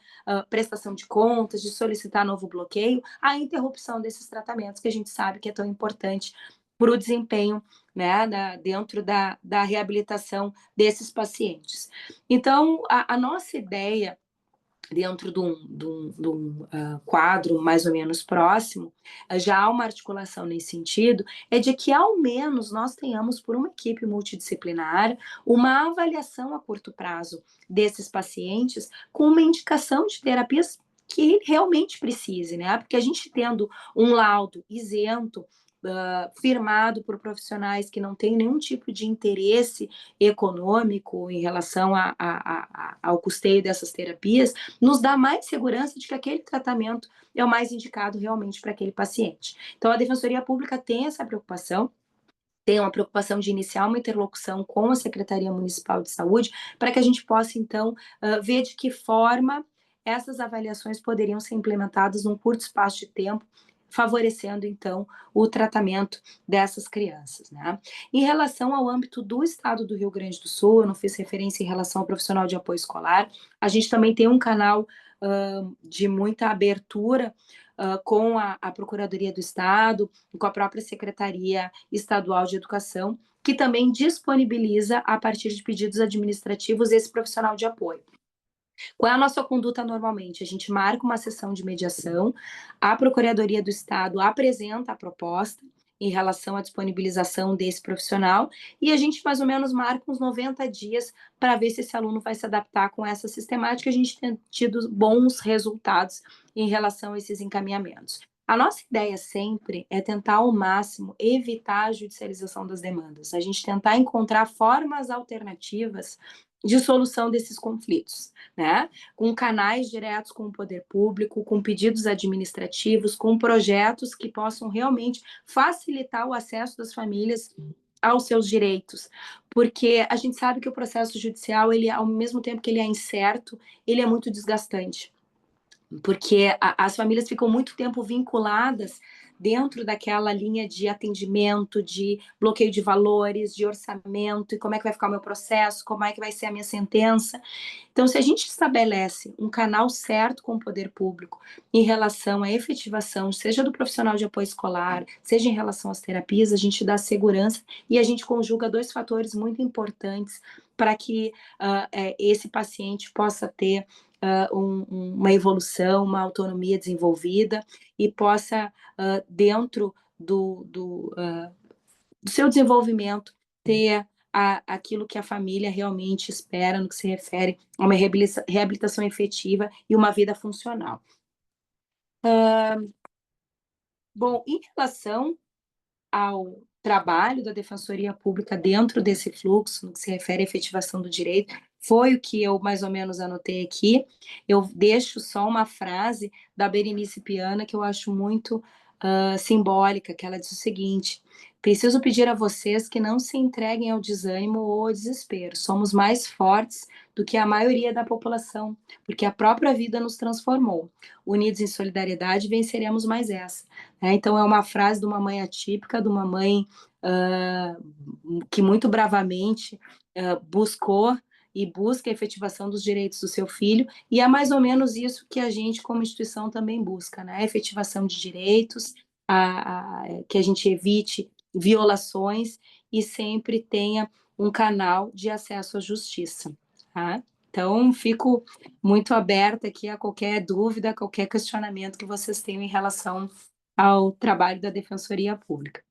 prestação de contas, de solicitar novo bloqueio, a interrupção desses tratamentos que a gente sabe que é tão importante para o desempenho, né, dentro da reabilitação desses pacientes. Então, a nossa ideia, dentro de um quadro mais ou menos próximo, já há uma articulação nesse sentido, é de que ao menos nós tenhamos, por uma equipe multidisciplinar, uma avaliação a curto prazo desses pacientes com uma indicação de terapias que ele realmente precise, né? Porque a gente tendo um laudo isento, firmado por profissionais que não têm nenhum tipo de interesse econômico em relação ao custeio dessas terapias, nos dá mais segurança de que aquele tratamento é o mais indicado realmente para aquele paciente. Então, a Defensoria Pública tem essa preocupação, tem uma preocupação de iniciar uma interlocução com a Secretaria Municipal de Saúde, para que a gente possa, então, ver de que forma essas avaliações poderiam ser implementadas num curto espaço de tempo, favorecendo, então, o tratamento dessas crianças, né? Em relação ao âmbito do Estado do Rio Grande do Sul, eu não fiz referência em relação ao profissional de apoio escolar, a gente também tem um canal de muita abertura com a Procuradoria do Estado, com a própria Secretaria Estadual de Educação, que também disponibiliza, a partir de pedidos administrativos, esse profissional de apoio. Qual é a nossa conduta normalmente? A gente marca uma sessão de mediação, a Procuradoria do Estado apresenta a proposta em relação à disponibilização desse profissional, e a gente mais ou menos marca uns 90 dias para ver se esse aluno vai se adaptar com essa sistemática. A gente tem tido bons resultados em relação a esses encaminhamentos. A nossa ideia sempre é tentar ao máximo evitar a judicialização das demandas, a gente tentar encontrar formas alternativas de solução desses conflitos, né? Com canais diretos com o poder público, com pedidos administrativos, com projetos que possam realmente facilitar o acesso das famílias aos seus direitos, porque a gente sabe que o processo judicial, ele, ao mesmo tempo que ele é incerto, ele é muito desgastante, porque as famílias ficam muito tempo vinculadas dentro daquela linha de atendimento, de bloqueio de valores, de orçamento, e como é que vai ficar o meu processo, como é que vai ser a minha sentença. Então, se a gente estabelece um canal certo com o poder público em relação à efetivação, seja do profissional de apoio escolar, seja em relação às terapias, a gente dá segurança e a gente conjuga dois fatores muito importantes para que esse paciente possa ter uma evolução, uma autonomia desenvolvida e possa, dentro do seu desenvolvimento, ter aquilo que a família realmente espera no que se refere a uma reabilitação efetiva e uma vida funcional. Bom, em relação ao trabalho da Defensoria Pública dentro desse fluxo, no que se refere à efetivação do direito, foi o que eu mais ou menos anotei aqui. Eu deixo só uma frase da Berenice Piana que eu acho muito simbólica, que ela diz o seguinte: preciso pedir a vocês que não se entreguem ao desânimo ou ao desespero. Somos mais fortes do que a maioria da população, porque a própria vida nos transformou. Unidos em solidariedade, venceremos mais essa. Então, é uma frase de uma mãe atípica, de uma mãe que muito bravamente buscou e busca a efetivação dos direitos do seu filho, e é mais ou menos isso que a gente, como instituição, também busca, né? A efetivação de direitos, que a gente evite violações e sempre tenha um canal de acesso à justiça, tá? Então, fico muito aberta aqui a qualquer dúvida, a qualquer questionamento que vocês tenham em relação ao trabalho da Defensoria Pública.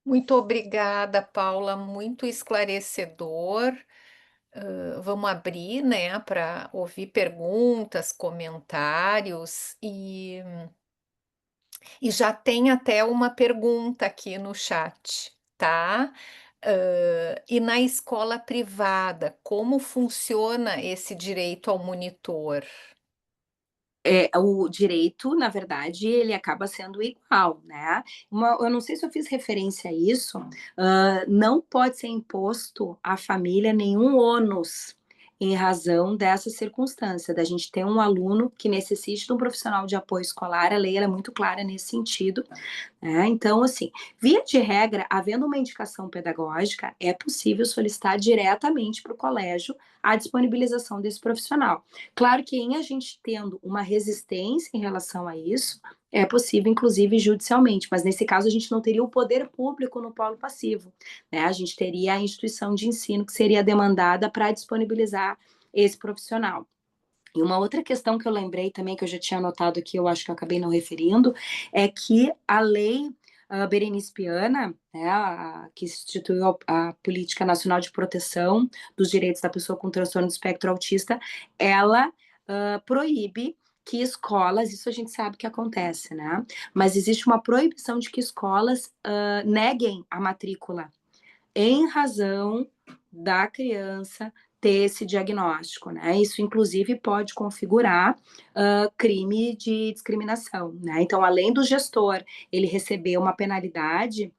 Muito obrigada, Paula, muito esclarecedor. Vamos abrir, né, para ouvir perguntas, comentários e já tem até uma pergunta aqui no chat, tá? E na escola privada, como funciona esse direito ao monitor? O direito, na verdade, ele acaba sendo igual, né? Eu não sei se eu fiz referência a isso, não pode ser imposto à família nenhum ônus em razão dessa circunstância, da gente ter um aluno que necessite de um profissional de apoio escolar. A lei ela é muito clara nesse sentido, né? Então, assim, via de regra, havendo uma indicação pedagógica, é possível solicitar diretamente para o colégio a disponibilização desse profissional. Claro que em a gente tendo uma resistência em relação a isso, é possível, inclusive, judicialmente, mas nesse caso a gente não teria o poder público no polo passivo, né? A gente teria a instituição de ensino que seria demandada para disponibilizar esse profissional. E uma outra questão que eu lembrei também, que eu já tinha anotado aqui, eu acho que eu acabei não referindo, é que a lei Berenice Piana, né, que instituiu a Política Nacional de Proteção dos Direitos da Pessoa com Transtorno do Espectro Autista, ela proíbe que escolas, isso a gente sabe que acontece, né? Mas existe uma proibição de que escolas neguem a matrícula em razão da criança ter esse diagnóstico, né? Isso, inclusive, pode configurar crime de discriminação, né? Então, além do gestor ele receber uma penalidade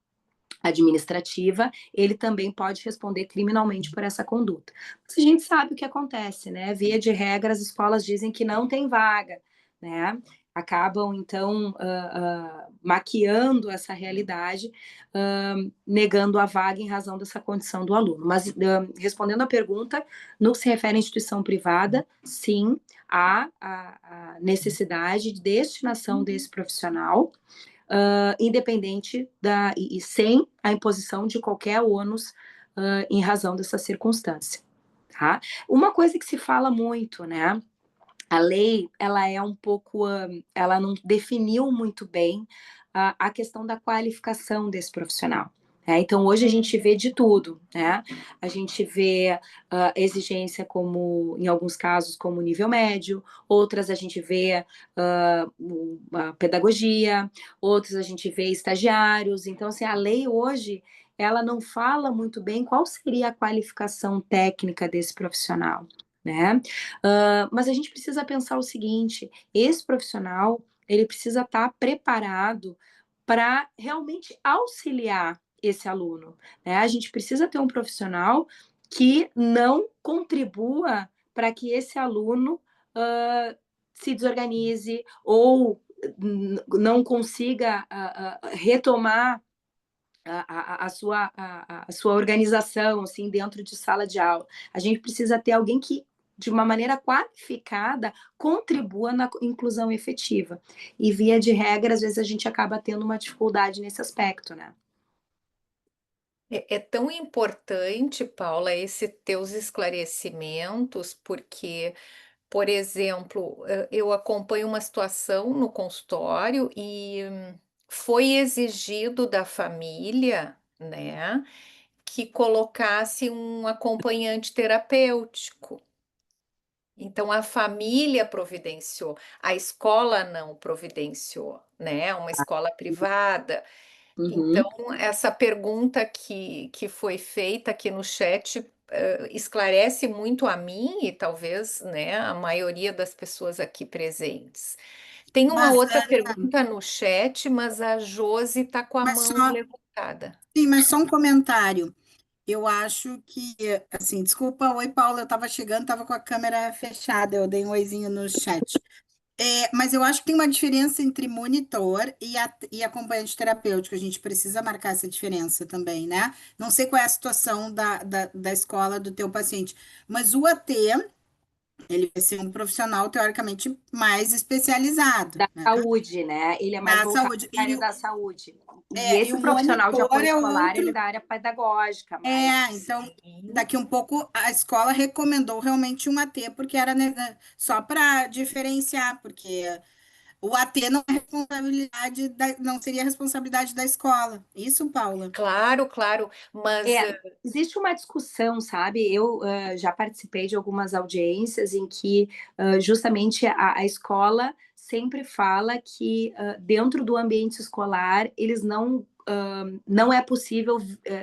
administrativa, ele também pode responder criminalmente por essa conduta. Mas a gente sabe o que acontece, né? Via de regra, as escolas dizem que não tem vaga, né? acabam, então, maquiando essa realidade, negando a vaga em razão dessa condição do aluno. Mas, respondendo à pergunta, no que se refere à instituição privada, sim, há a necessidade de destinação desse profissional, independente e sem a imposição de qualquer ônus em razão dessa circunstância. Tá? Uma coisa que se fala muito, né? A lei, ela é um pouco, ela não definiu muito bem a questão da qualificação desse profissional. Né? Então, hoje a gente vê de tudo, né? A gente vê exigência como, em alguns casos, como nível médio, outras a gente vê a pedagogia, outras a gente vê estagiários. Então, assim, a lei hoje, ela não fala muito bem qual seria a qualificação técnica desse profissional, né? Mas a gente precisa pensar o seguinte: esse profissional ele precisa estar preparado para realmente auxiliar esse aluno, né? A gente precisa ter um profissional que não contribua para que esse aluno se desorganize ou não consiga retomar a sua organização assim dentro de sala de aula. A gente precisa ter alguém que, de uma maneira qualificada, contribua na inclusão efetiva. E, via de regra, às vezes a gente acaba tendo uma dificuldade nesse aspecto, né? É tão importante, Paula, esse teus esclarecimentos, porque, por exemplo, eu acompanho uma situação no consultório e foi exigido da família, né, que colocasse um acompanhante terapêutico. Então, a família providenciou, a escola não providenciou, né? Uma escola privada. Uhum. Então, essa pergunta que foi feita aqui no chat esclarece muito a mim e talvez, né, a maioria das pessoas aqui presentes. Tem uma Mas, outra pergunta no chat, mas a Josi está com a mas mão só, levantada. sim, mas só um comentário. Eu acho que, assim, desculpa, oi, Paula, eu estava chegando, estava com a câmera fechada, eu dei um oizinho no chat. Mas eu acho que tem uma diferença entre monitor e acompanhante terapêutico. A gente precisa marcar essa diferença também, né? Não sei qual é a situação da escola do teu paciente, mas o AT, ele vai ser um profissional teoricamente mais especializado, Da né? saúde, né? Ele é mais Da voltado saúde. para a área da saúde. E E esse o profissional de monitor apoio é escolar, ele é outro. da área pedagógica, mas Então, Sim. daqui um pouco a escola recomendou realmente um AT, porque era só para diferenciar, porque o AT não é responsabilidade não seria responsabilidade da escola. Isso, Paula? Claro, claro, mas existe uma discussão, sabe? Eu já participei de algumas audiências em que justamente a escola sempre fala que dentro do ambiente escolar eles não é possível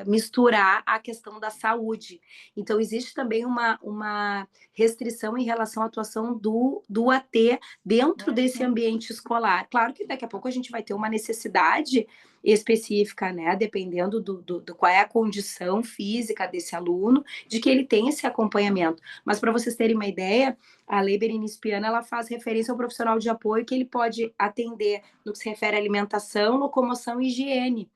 misturar a questão da saúde. Então, existe também uma restrição em relação à atuação do AT dentro desse ambiente escolar. Claro que daqui a pouco a gente vai ter uma necessidade específica, né? Dependendo do qual é a condição física desse aluno, de que ele tem esse acompanhamento. Mas para vocês terem uma ideia, a Lei Berenice Piana, ela faz referência ao profissional de apoio que ele pode atender no que se refere à alimentação, locomoção e higiene.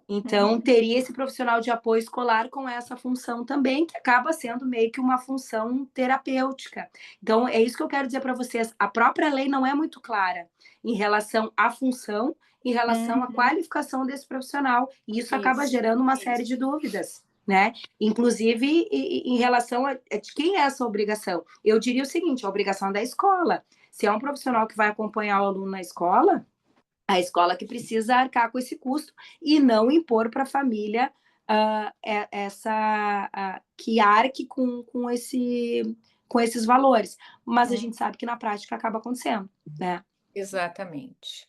Então, teria esse profissional de apoio escolar com essa função também, que acaba sendo meio que uma função terapêutica. Então, é isso que eu quero dizer para vocês. A própria lei não é muito clara em relação à função, em relação à qualificação desse profissional. E isso acaba gerando uma série de dúvidas, né? Inclusive, em relação a de quem é essa obrigação. Eu diria o seguinte, a obrigação é da escola. Se é um profissional que vai acompanhar o aluno na escola, a escola que precisa arcar com esse custo e não impor para a família que arque com esses valores. Mas a gente sabe que na prática acaba acontecendo, né? exatamente.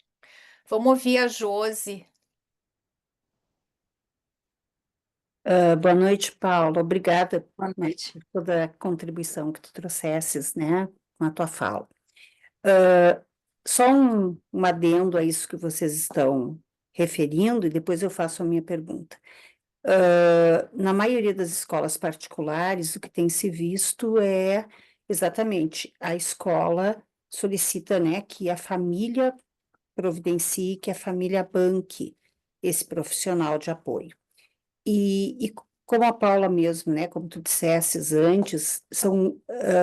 Vamos ouvir a Josi. Boa noite, Paulo. Obrigada Boa noite. por toda a contribuição que tu trouxesses, né, com a tua fala. Só um adendo a isso que vocês estão referindo, e depois eu faço a minha pergunta. Na maioria das escolas particulares, o que tem se visto é exatamente a escola solicita, né, que a família providencie, que a família banque esse profissional de apoio. E como a Paula mesmo, né, como tu dissesses antes, são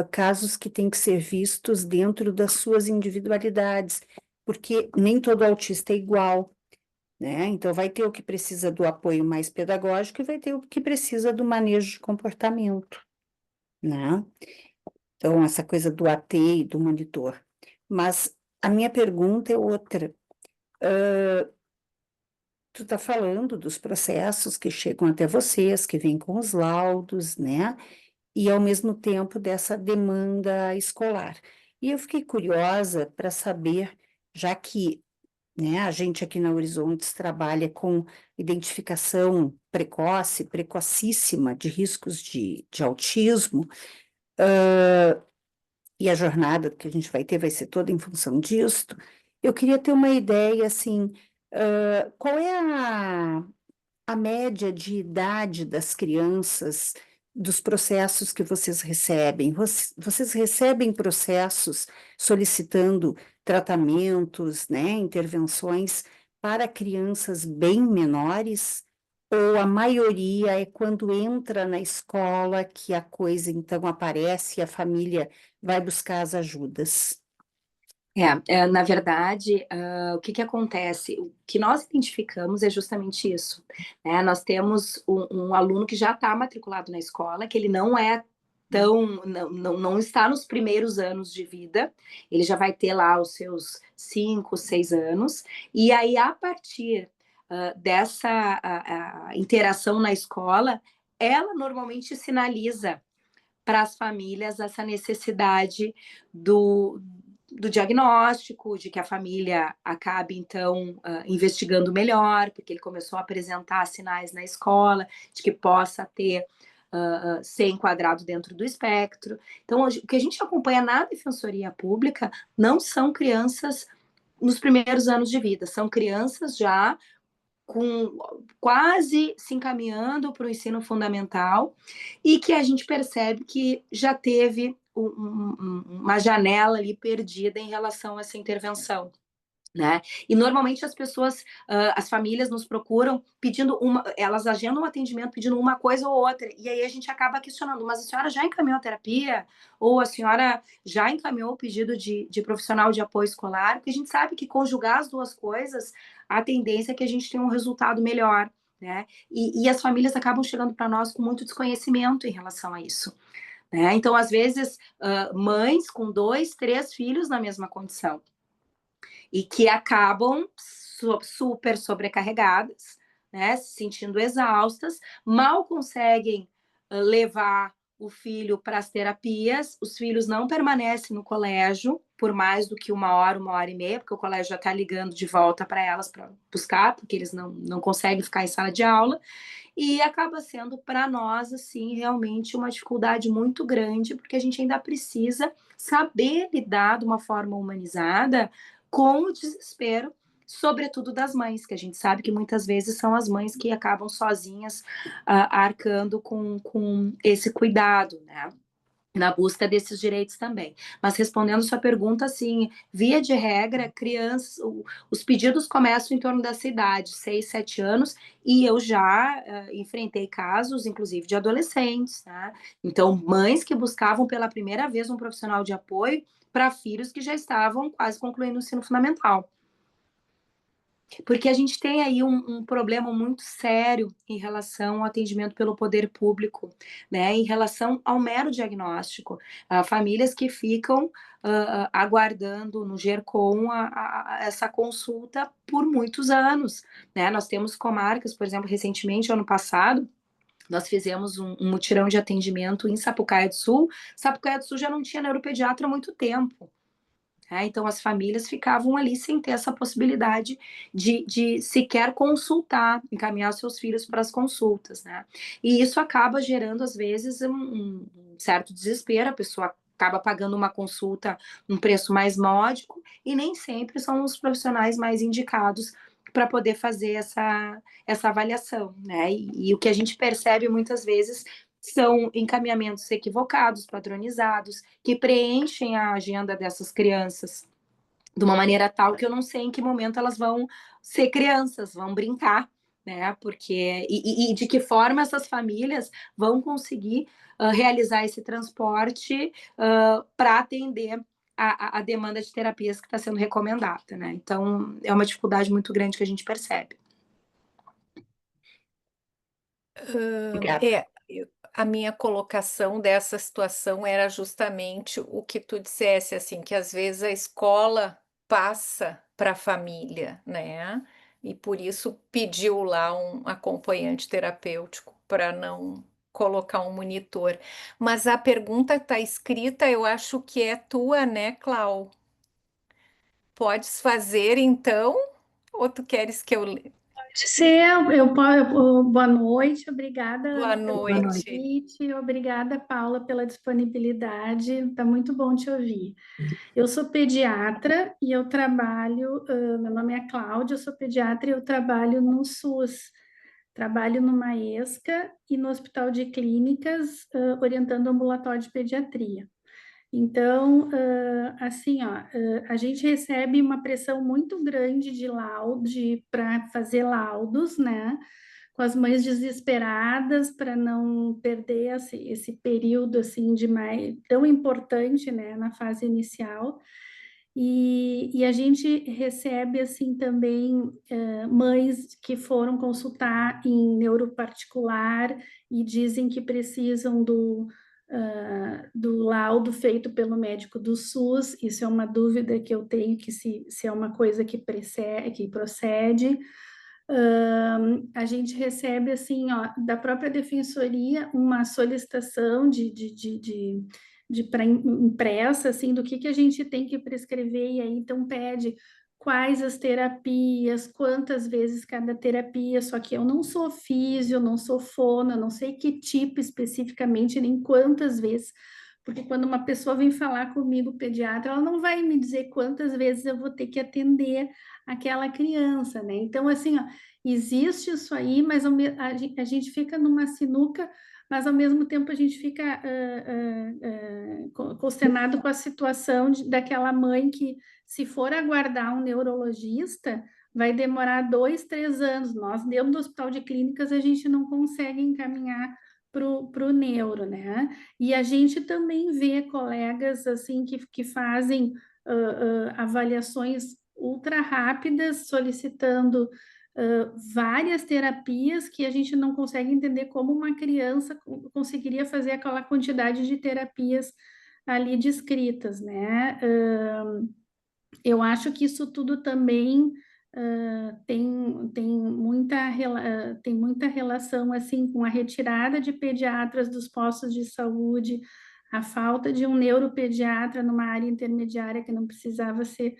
casos que têm que ser vistos dentro das suas individualidades, porque nem todo autista é igual, né? Então vai ter o que precisa do apoio mais pedagógico e vai ter o que precisa do manejo de comportamento, né? Então essa coisa do AT e do monitor. Mas a minha pergunta é outra. Tu está falando dos processos que chegam até vocês, que vêm com os laudos, né? E ao mesmo tempo dessa demanda escolar. E eu fiquei curiosa para saber, já que, né, a gente aqui na Horizontes trabalha com identificação precoce, precocíssima de riscos de autismo, e a jornada que a gente vai ser toda em função disso, eu queria ter uma ideia, assim, qual é a média de idade das crianças, dos processos que vocês recebem? Vocês recebem processos solicitando tratamentos, né, intervenções para crianças bem menores? Ou a maioria é quando entra na escola que a coisa então aparece e a família vai buscar as ajudas? Na verdade, o que que acontece? O que nós identificamos é justamente isso, né? Nós temos um aluno que já está matriculado na escola, que ele não é não está nos primeiros anos de vida, ele já vai ter lá os seus 5, 6 anos, e aí, a partir dessa interação na escola, ela normalmente sinaliza para as famílias essa necessidade do diagnóstico, de que a família acabe, então, investigando melhor, porque ele começou a apresentar sinais na escola, de que possa ser enquadrado dentro do espectro. Então, o que a gente acompanha na Defensoria Pública não são crianças nos primeiros anos de vida, são crianças já com quase se encaminhando para o ensino fundamental e que a gente percebe que já teve uma janela ali perdida em relação a essa intervenção, né? E normalmente as pessoas, as famílias nos procuram pedindo elas agendam um atendimento pedindo uma coisa ou outra, e aí a gente acaba questionando, mas a senhora já encaminhou a terapia? Ou a senhora já encaminhou o pedido de profissional de apoio escolar? Porque a gente sabe que conjugar as duas coisas, a tendência é que a gente tenha um resultado melhor, né? E as famílias acabam chegando para nós com muito desconhecimento em relação a isso, né? Então, às vezes, mães com 2, 3 filhos na mesma condição, e que acabam super sobrecarregadas, né, se sentindo exaustas, mal conseguem levar o filho para as terapias, os filhos não permanecem no colégio por mais do que 1 hora e meia, porque o colégio já está ligando de volta para elas para buscar, porque eles não conseguem ficar em sala de aula, e acaba sendo para nós, assim, realmente uma dificuldade muito grande, porque a gente ainda precisa saber lidar de uma forma humanizada com o desespero, sobretudo das mães, que a gente sabe que muitas vezes são as mães que acabam sozinhas arcando com esse cuidado, né? Na busca desses direitos também. Mas respondendo sua pergunta, assim, via de regra, crianças, os pedidos começam em torno dessa idade, 6, 7 anos, e eu já enfrentei casos, inclusive, de adolescentes, né? Então, mães que buscavam pela primeira vez um profissional de apoio para filhos que já estavam quase concluindo o ensino fundamental. Porque a gente tem aí um problema muito sério em relação ao atendimento pelo poder público, né? Em relação ao mero diagnóstico. Famílias que ficam aguardando no GERCOM essa consulta por muitos anos, né? Nós temos comarcas, por exemplo, recentemente, ano passado, nós fizemos um mutirão de atendimento em Sapucaia do Sul. Sapucaia do Sul já não tinha neuropediatra há muito tempo. Então, as famílias ficavam ali sem ter essa possibilidade de sequer consultar, encaminhar seus filhos para as consultas, né? E isso acaba gerando, às vezes, um certo desespero, a pessoa acaba pagando uma consulta um preço mais módico, e nem sempre são os profissionais mais indicados para poder fazer essa avaliação, né? E o que a gente percebe muitas vezes são encaminhamentos equivocados, padronizados, que preenchem a agenda dessas crianças de uma maneira tal que eu não sei em que momento elas vão ser crianças, vão brincar, né? Porque e de que forma essas famílias vão conseguir realizar esse transporte para atender a demanda de terapias que está sendo recomendada, né? Então é uma dificuldade muito grande que a gente percebe. Obrigada. A minha colocação dessa situação era justamente o que tu dissesse, assim, que às vezes a escola passa para a família, né? E por isso pediu lá um acompanhante terapêutico para não colocar um monitor. Mas a pergunta está escrita, eu acho que é tua, né, Clau? Podes fazer então? Ou tu queres que eu... Pode ser, boa noite, obrigada, Boa Ana, pelo Boa noite. noite. convite, obrigada, Paula, pela disponibilidade, está muito bom te ouvir. Eu sou pediatra e eu trabalho, meu nome é Cláudia, eu sou pediatra e eu trabalho no SUS, trabalho numa ESCA e no Hospital de Clínicas, orientando ambulatório de pediatria. Então, assim, ó, a gente recebe uma pressão muito grande de laudo, para fazer laudos, né? Com as mães desesperadas para não perder esse período assim de mais tão importante, né, na fase inicial. E a gente recebe assim também mães que foram consultar em neuro particular e dizem que precisam do laudo feito pelo médico do SUS. Isso é uma dúvida que eu tenho, que se é uma coisa que procede. A gente recebe, assim, ó, da própria defensoria, uma solicitação para impressa, assim, do que a gente tem que prescrever, e aí então pede quais as terapias, quantas vezes cada terapia, só que eu não sou físio, não sou fono, eu não sei que tipo especificamente, nem quantas vezes, porque quando uma pessoa vem falar comigo, pediatra, ela não vai me dizer quantas vezes eu vou ter que atender aquela criança, né? Então, assim, ó, existe isso aí, mas a gente fica numa sinuca, mas ao mesmo tempo a gente fica consternado com a situação daquela mãe que, se for aguardar um neurologista, vai demorar 2, 3 anos. Nós, dentro do hospital de clínicas, a gente não consegue encaminhar para o neuro, né? E a gente também vê colegas assim que fazem avaliações ultra rápidas, solicitando várias terapias que a gente não consegue entender como uma criança conseguiria fazer aquela quantidade de terapias ali descritas, né? Eu acho que isso tudo também tem muita relação assim com a retirada de pediatras dos postos de saúde, a falta de um neuropediatra numa área intermediária que não precisava ser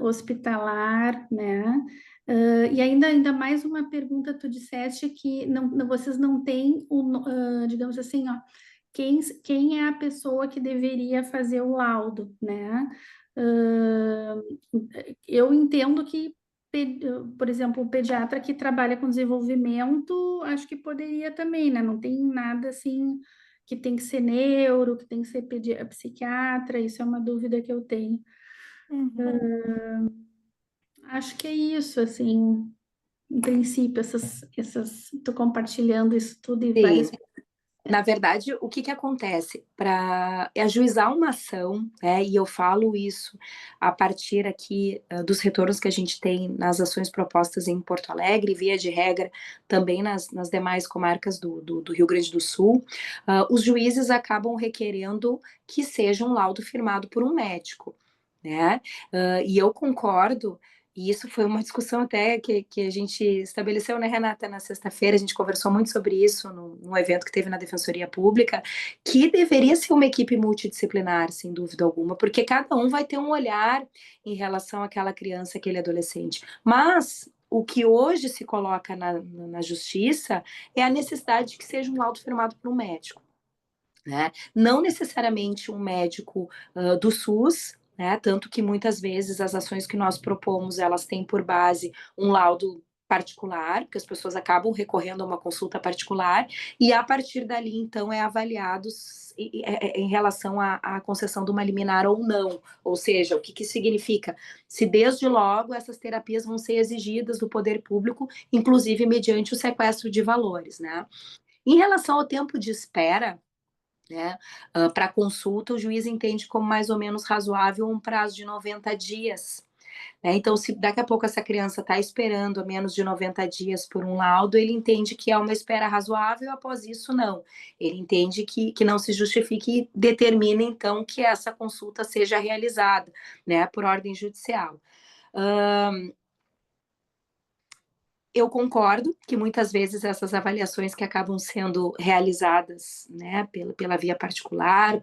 hospitalar, né? E ainda mais uma pergunta, tu disseste que vocês não têm, digamos assim, ó, quem é a pessoa que deveria fazer o laudo, né? Eu entendo que, por exemplo, o pediatra que trabalha com desenvolvimento, acho que poderia também, né? Não tem nada assim que tem que ser neuro, que tem que ser psiquiatra, isso é uma dúvida que eu tenho. Acho que é isso, assim, em princípio, tô compartilhando isso tudo e várias. Sim. Na verdade, o que acontece? Para ajuizar uma ação, né, e eu falo isso a partir aqui dos retornos que a gente tem nas ações propostas em Porto Alegre, via de regra, também nas demais comarcas do Rio Grande do Sul, os juízes acabam requerendo que seja um laudo firmado por um médico, né? E eu concordo. E isso foi uma discussão até que a gente estabeleceu, né, Renata, na sexta-feira, a gente conversou muito sobre isso num evento que teve na Defensoria Pública, que deveria ser uma equipe multidisciplinar, sem dúvida alguma, porque cada um vai ter um olhar em relação àquela criança, aquele adolescente. Mas o que hoje se coloca na justiça é a necessidade de que seja um laudo firmado por um médico, né? Não necessariamente um médico do SUS, né? Tanto que muitas vezes as ações que nós propomos, elas têm por base um laudo particular, porque as pessoas acabam recorrendo a uma consulta particular, e a partir dali, então, é avaliado em relação à concessão de uma liminar ou não. Ou seja, o que significa? Se desde logo essas terapias vão ser exigidas do poder público, inclusive mediante o sequestro de valores, né? Em relação ao tempo de espera, né, para consulta, o juiz entende como mais ou menos razoável um prazo de 90 dias. Né? Então, se daqui a pouco essa criança está esperando menos de 90 dias por um laudo, ele entende que é uma espera razoável, após isso, não. Ele entende que não se justifique e determina, então, que essa consulta seja realizada, né, por ordem judicial. Eu concordo que muitas vezes essas avaliações que acabam sendo realizadas, né, pela via particular,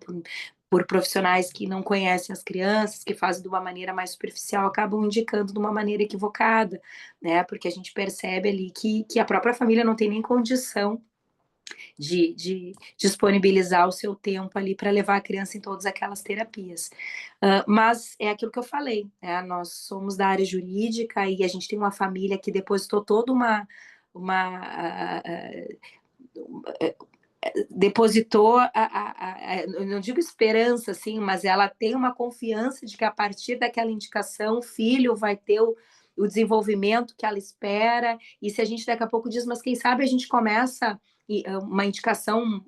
por profissionais que não conhecem as crianças, que fazem de uma maneira mais superficial, acabam indicando de uma maneira equivocada, né, porque a gente percebe ali que a própria família não tem nem condição de disponibilizar o seu tempo ali para levar a criança em todas aquelas terapias. Mas é aquilo que eu falei, né? Nós somos da área jurídica e a gente tem uma família que depositou toda depositou eu não digo esperança, assim, mas ela tem uma confiança de que a partir daquela indicação o filho vai ter o desenvolvimento que ela espera, e se a gente daqui a pouco diz, mas quem sabe a gente começa uma indicação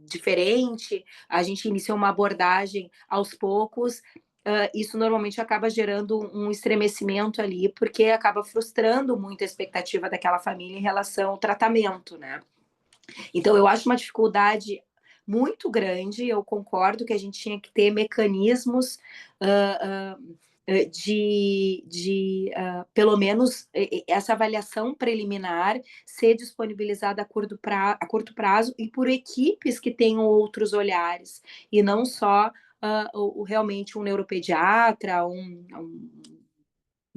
diferente, a gente inicia uma abordagem aos poucos, isso normalmente acaba gerando um estremecimento ali, porque acaba frustrando muito a expectativa daquela família em relação ao tratamento, né? Então, eu acho uma dificuldade muito grande, eu concordo que a gente tinha que ter mecanismos pelo menos, essa avaliação preliminar ser disponibilizada a curto prazo e por equipes que tenham outros olhares, e não só realmente um neuropediatra, um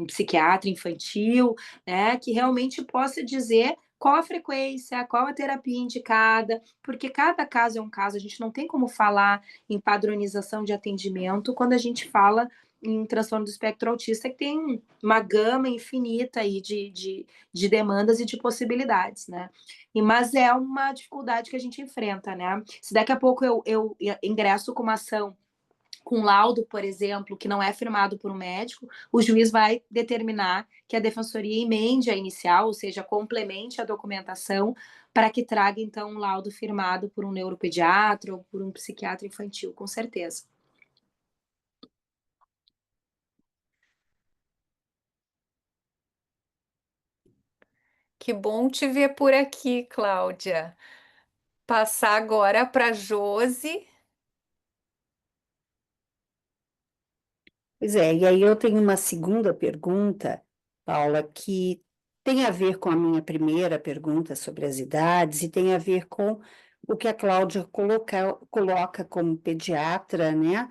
psiquiatra infantil, né, que realmente possa dizer qual a frequência, qual a terapia indicada, porque cada caso é um caso, a gente não tem como falar em padronização de atendimento quando a gente fala em transtorno do espectro autista, que tem uma gama infinita aí de demandas e de possibilidades, né? Mas é uma dificuldade que a gente enfrenta, né? Se daqui a pouco eu ingresso com uma ação com laudo, por exemplo, que não é firmado por um médico, o juiz vai determinar que a defensoria emende a inicial, ou seja, complemente a documentação para que traga, então, um laudo firmado por um neuropediatra ou por um psiquiatra infantil, com certeza. Que bom te ver por aqui, Cláudia. Passar agora para a Josi. Pois é, e aí eu tenho uma segunda pergunta, Paula, que tem a ver com a minha primeira pergunta sobre as idades e tem a ver com o que a Cláudia coloca como pediatra, né,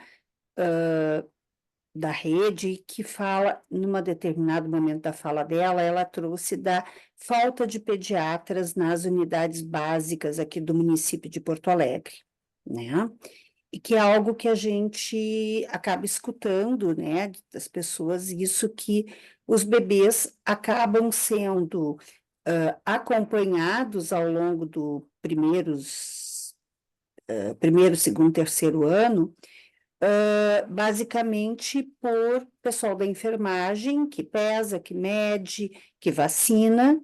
da rede, que fala, num determinado momento da fala dela, ela trouxe da falta de pediatras nas unidades básicas aqui do município de Porto Alegre, né? E que é algo que a gente acaba escutando, né, das pessoas, isso que os bebês acabam sendo acompanhados ao longo do primeiro, segundo, terceiro ano, basicamente por pessoal da enfermagem, que pesa, que mede, que vacina,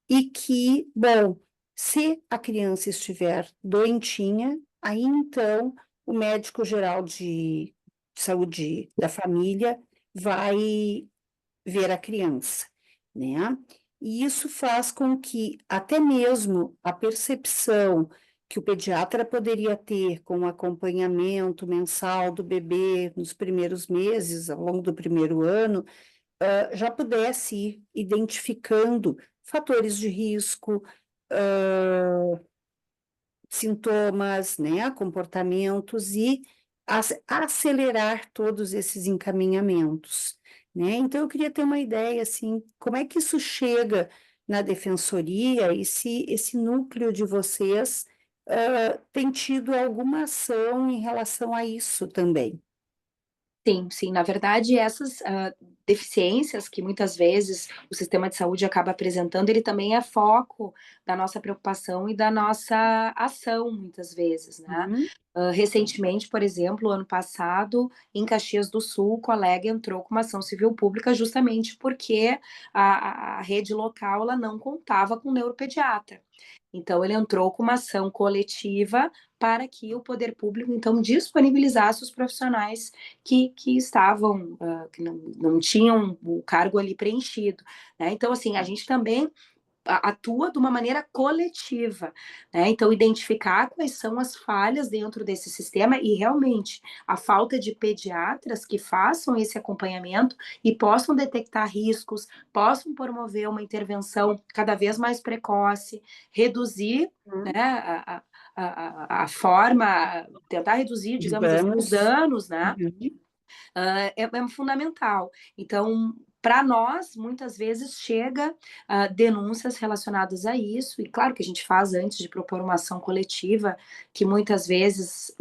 e que, bom, se a criança estiver doentinha, aí então o médico geral de saúde da família vai ver a criança, né? E isso faz com que até mesmo a percepção que o pediatra poderia ter com o acompanhamento mensal do bebê nos primeiros meses, ao longo do primeiro ano, já pudesse ir identificando fatores de risco, sintomas, né, comportamentos e acelerar todos esses encaminhamentos, né? Então eu queria ter uma ideia assim, como é que isso chega na defensoria e se esse núcleo de vocês tem tido alguma ação em relação a isso também. Sim, sim. Na verdade, essas deficiências que muitas vezes o sistema de saúde acaba apresentando, ele também é foco da nossa preocupação e da nossa ação, muitas vezes, né? Uhum. Recentemente, por exemplo, ano passado, em Caxias do Sul, o Colega entrou com uma ação civil pública justamente porque a rede local ela não contava com neuropediatra. Então, ele entrou com uma ação coletiva para que o poder público, então, disponibilizasse os profissionais que estavam, que não tinham o cargo ali preenchido, né? Então, assim, a gente também atua de uma maneira coletiva, né? Então, identificar quais são as falhas dentro desse sistema e realmente a falta de pediatras que façam esse acompanhamento e possam detectar riscos, possam promover uma intervenção cada vez mais precoce, reduzir, né, a forma, tentar reduzir, Os digamos assim, os danos. danos, né? Uhum. É fundamental. Então, para nós, muitas vezes chega denúncias relacionadas a isso, e claro que a gente faz antes de propor uma ação coletiva, que muitas vezes,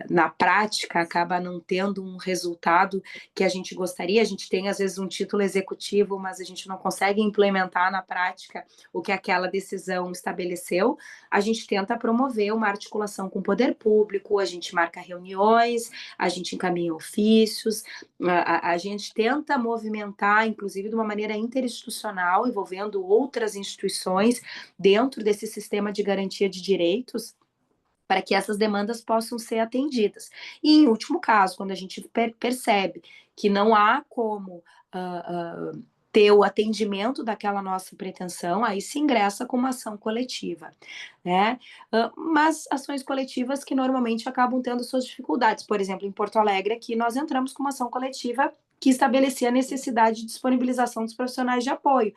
na prática, acaba não tendo um resultado que a gente gostaria. A gente tem, às vezes, um título executivo, mas a gente não consegue implementar na prática o que aquela decisão estabeleceu. A gente tenta promover uma articulação com o poder público, a gente marca reuniões, a gente encaminha ofícios, a gente tenta movimentar, inclusive de uma maneira interinstitucional, envolvendo outras instituições dentro desse sistema de garantia de direitos, para que essas demandas possam ser atendidas. E, em último caso, quando a gente percebe que não há como ter o atendimento daquela nossa pretensão, aí se ingressa com uma ação coletiva, né? Mas ações coletivas que normalmente acabam tendo suas dificuldades. Por exemplo, em Porto Alegre, aqui nós entramos com uma ação coletiva que estabelecia a necessidade de disponibilização dos profissionais de apoio.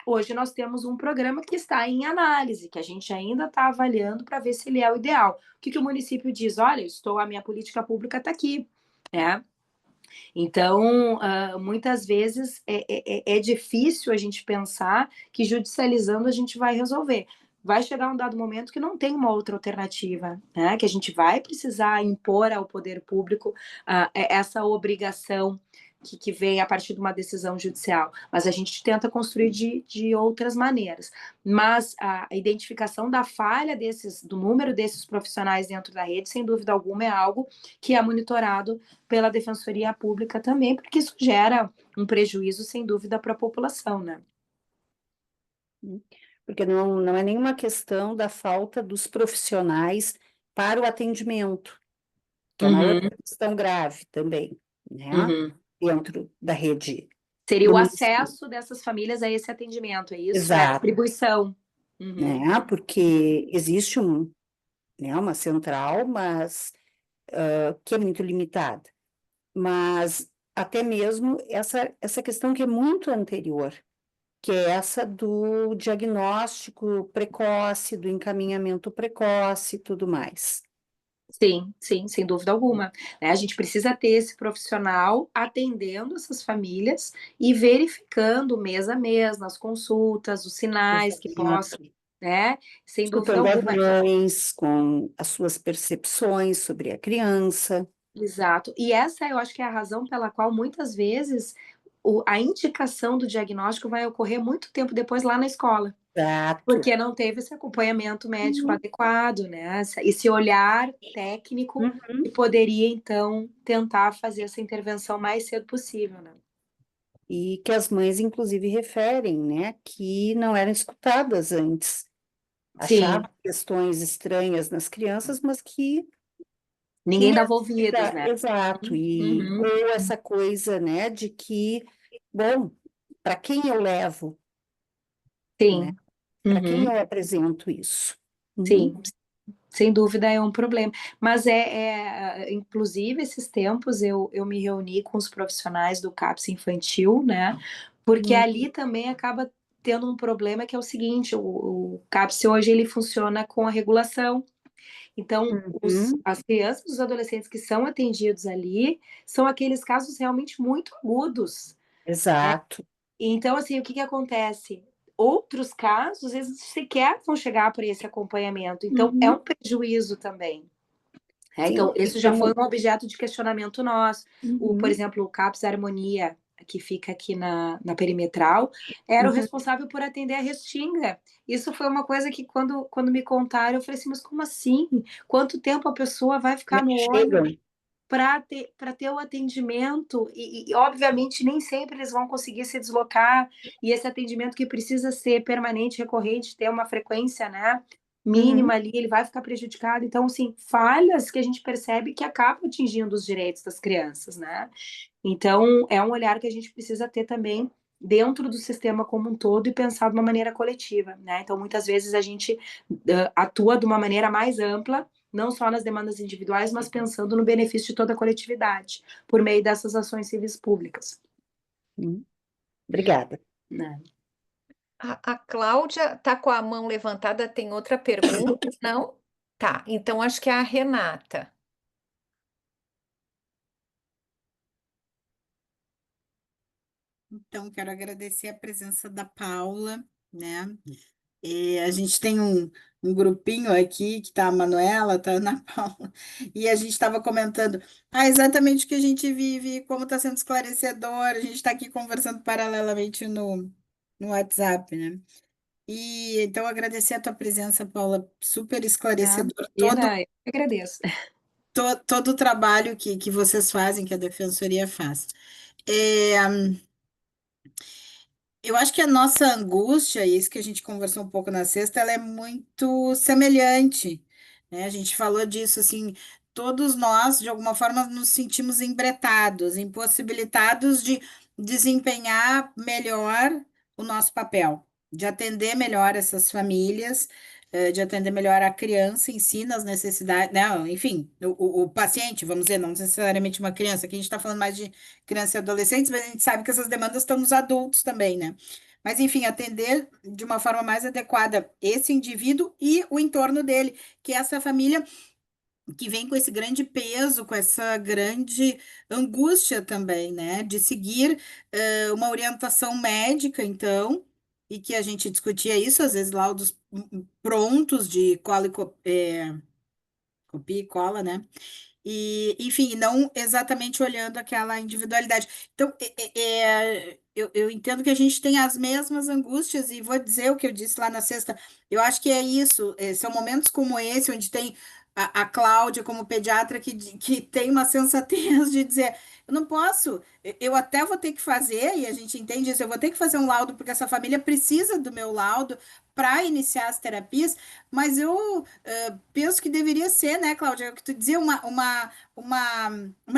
Hoje nós temos um programa que está em análise, que a gente ainda está avaliando para ver se ele é o ideal. O que o município diz? Olha, a minha política pública está aqui, né? Então, muitas vezes é difícil a gente pensar que judicializando a gente vai resolver. Vai chegar um dado momento que não tem uma outra alternativa, né? Que a gente vai precisar impor ao poder público essa obrigação que vem a partir de uma decisão judicial. Mas a gente tenta construir de outras maneiras. Mas a identificação da falha do número desses profissionais dentro da rede, sem dúvida alguma, é algo que é monitorado pela Defensoria Pública também, porque isso gera um prejuízo, sem dúvida, para a população, né? Porque não é nenhuma questão da falta dos profissionais para o atendimento, que é uma outra questão grave também, né? Dentro da rede Seria do o município. acesso dessas famílias a esse atendimento, é isso? É a Exato. distribuição. Né? Porque existe uma central, mas que é muito limitada. Mas até mesmo essa questão que é muito anterior, que é essa do diagnóstico precoce, do encaminhamento precoce e tudo mais. Sim, sim, sem dúvida alguma. Né? A gente precisa ter esse profissional atendendo essas famílias e verificando mês a mês nas consultas, os sinais que possam, né? Sem dúvida Escutando as alguma. mães com as suas percepções sobre a criança. Exato. E essa eu acho que é a razão pela qual muitas vezes a indicação do diagnóstico vai ocorrer muito tempo depois lá na escola. Exato. Porque não teve esse acompanhamento médico adequado, né? Esse olhar técnico que poderia, então, tentar fazer essa intervenção mais cedo possível, né? E que as mães, inclusive, referem, né, que não eram escutadas antes. Sim. Achavam questões estranhas nas crianças, mas que Ninguém dava ouvidos, né? Exato, ou essa coisa, né, de que, bom, para quem eu levo, Sim. né? Para quem eu apresento isso? Sim, sem dúvida é um problema. Mas inclusive, esses tempos eu me reuni com os profissionais do CAPS infantil, né? Porque ali também acaba tendo um problema que é o seguinte, o CAPS hoje ele funciona com a regulação. Então, as crianças e os adolescentes que são atendidos ali são aqueles casos realmente muito agudos. Exato. Então, assim, o que acontece? Outros casos, eles sequer vão chegar por esse acompanhamento. Então, é um prejuízo também. Então, Sim, esse já foi um objeto de questionamento nosso. Por exemplo, o CAPS Harmonia, que fica aqui na perimetral, era o responsável por atender a Restinga. Isso foi uma coisa que, quando me contaram, eu falei assim, mas como assim? Quanto tempo a pessoa vai ficar no ônibus para ter o atendimento? E, obviamente, nem sempre eles vão conseguir se deslocar, e esse atendimento que precisa ser permanente, recorrente, ter uma frequência, né, mínima ali, ele vai ficar prejudicado. Então, assim, falhas que a gente percebe que acabam atingindo os direitos das crianças, né? Então, é um olhar que a gente precisa ter também dentro do sistema como um todo e pensar de uma maneira coletiva, né? Então, muitas vezes a gente atua de uma maneira mais ampla, não só nas demandas individuais, mas pensando no benefício de toda a coletividade, por meio dessas ações civis públicas. Obrigada. Né? A Cláudia está com a mão levantada, tem outra pergunta? Não? Tá, então acho que é a Renata. Então, quero agradecer a presença da Paula, né? E a gente tem um grupinho aqui, que tá a Manuela, tá a Ana Paula, e a gente estava comentando exatamente o que a gente vive, como está sendo esclarecedor, a gente está aqui conversando paralelamente no WhatsApp, né? E então agradecer a tua presença, Paula, super esclarecedor, Ina, eu que agradeço. todo o trabalho que vocês fazem, que a Defensoria faz. É, eu acho que a nossa angústia, e isso que a gente conversou um pouco na sexta, ela é muito semelhante, né? A gente falou disso, assim, todos nós, de alguma forma, nos sentimos embretados, impossibilitados de desempenhar melhor o nosso papel, de atender melhor essas famílias, de atender melhor a criança em si, nas necessidades, não, enfim, o paciente, vamos dizer, não necessariamente uma criança, aqui a gente está falando mais de crianças e adolescentes, mas a gente sabe que essas demandas estão nos adultos também, né? Mas, enfim, atender de uma forma mais adequada esse indivíduo e o entorno dele, que é essa família que vem com esse grande peso, com essa grande angústia também, né? De seguir uma orientação médica, então, e que a gente discutia isso, às vezes laudos prontos de cola copia e cola, né? E, enfim, não exatamente olhando aquela individualidade. Então, eu entendo que a gente tem as mesmas angústias, e vou dizer o que eu disse lá na sexta. Eu acho que é isso, são momentos como esse, onde tem a Cláudia como pediatra que tem uma sensatez de dizer, eu não posso, eu até vou ter que fazer, e a gente entende isso, eu vou ter que fazer um laudo, porque essa família precisa do meu laudo para iniciar as terapias, mas eu penso que deveria ser, né, Cláudia, é o que tu dizia, uma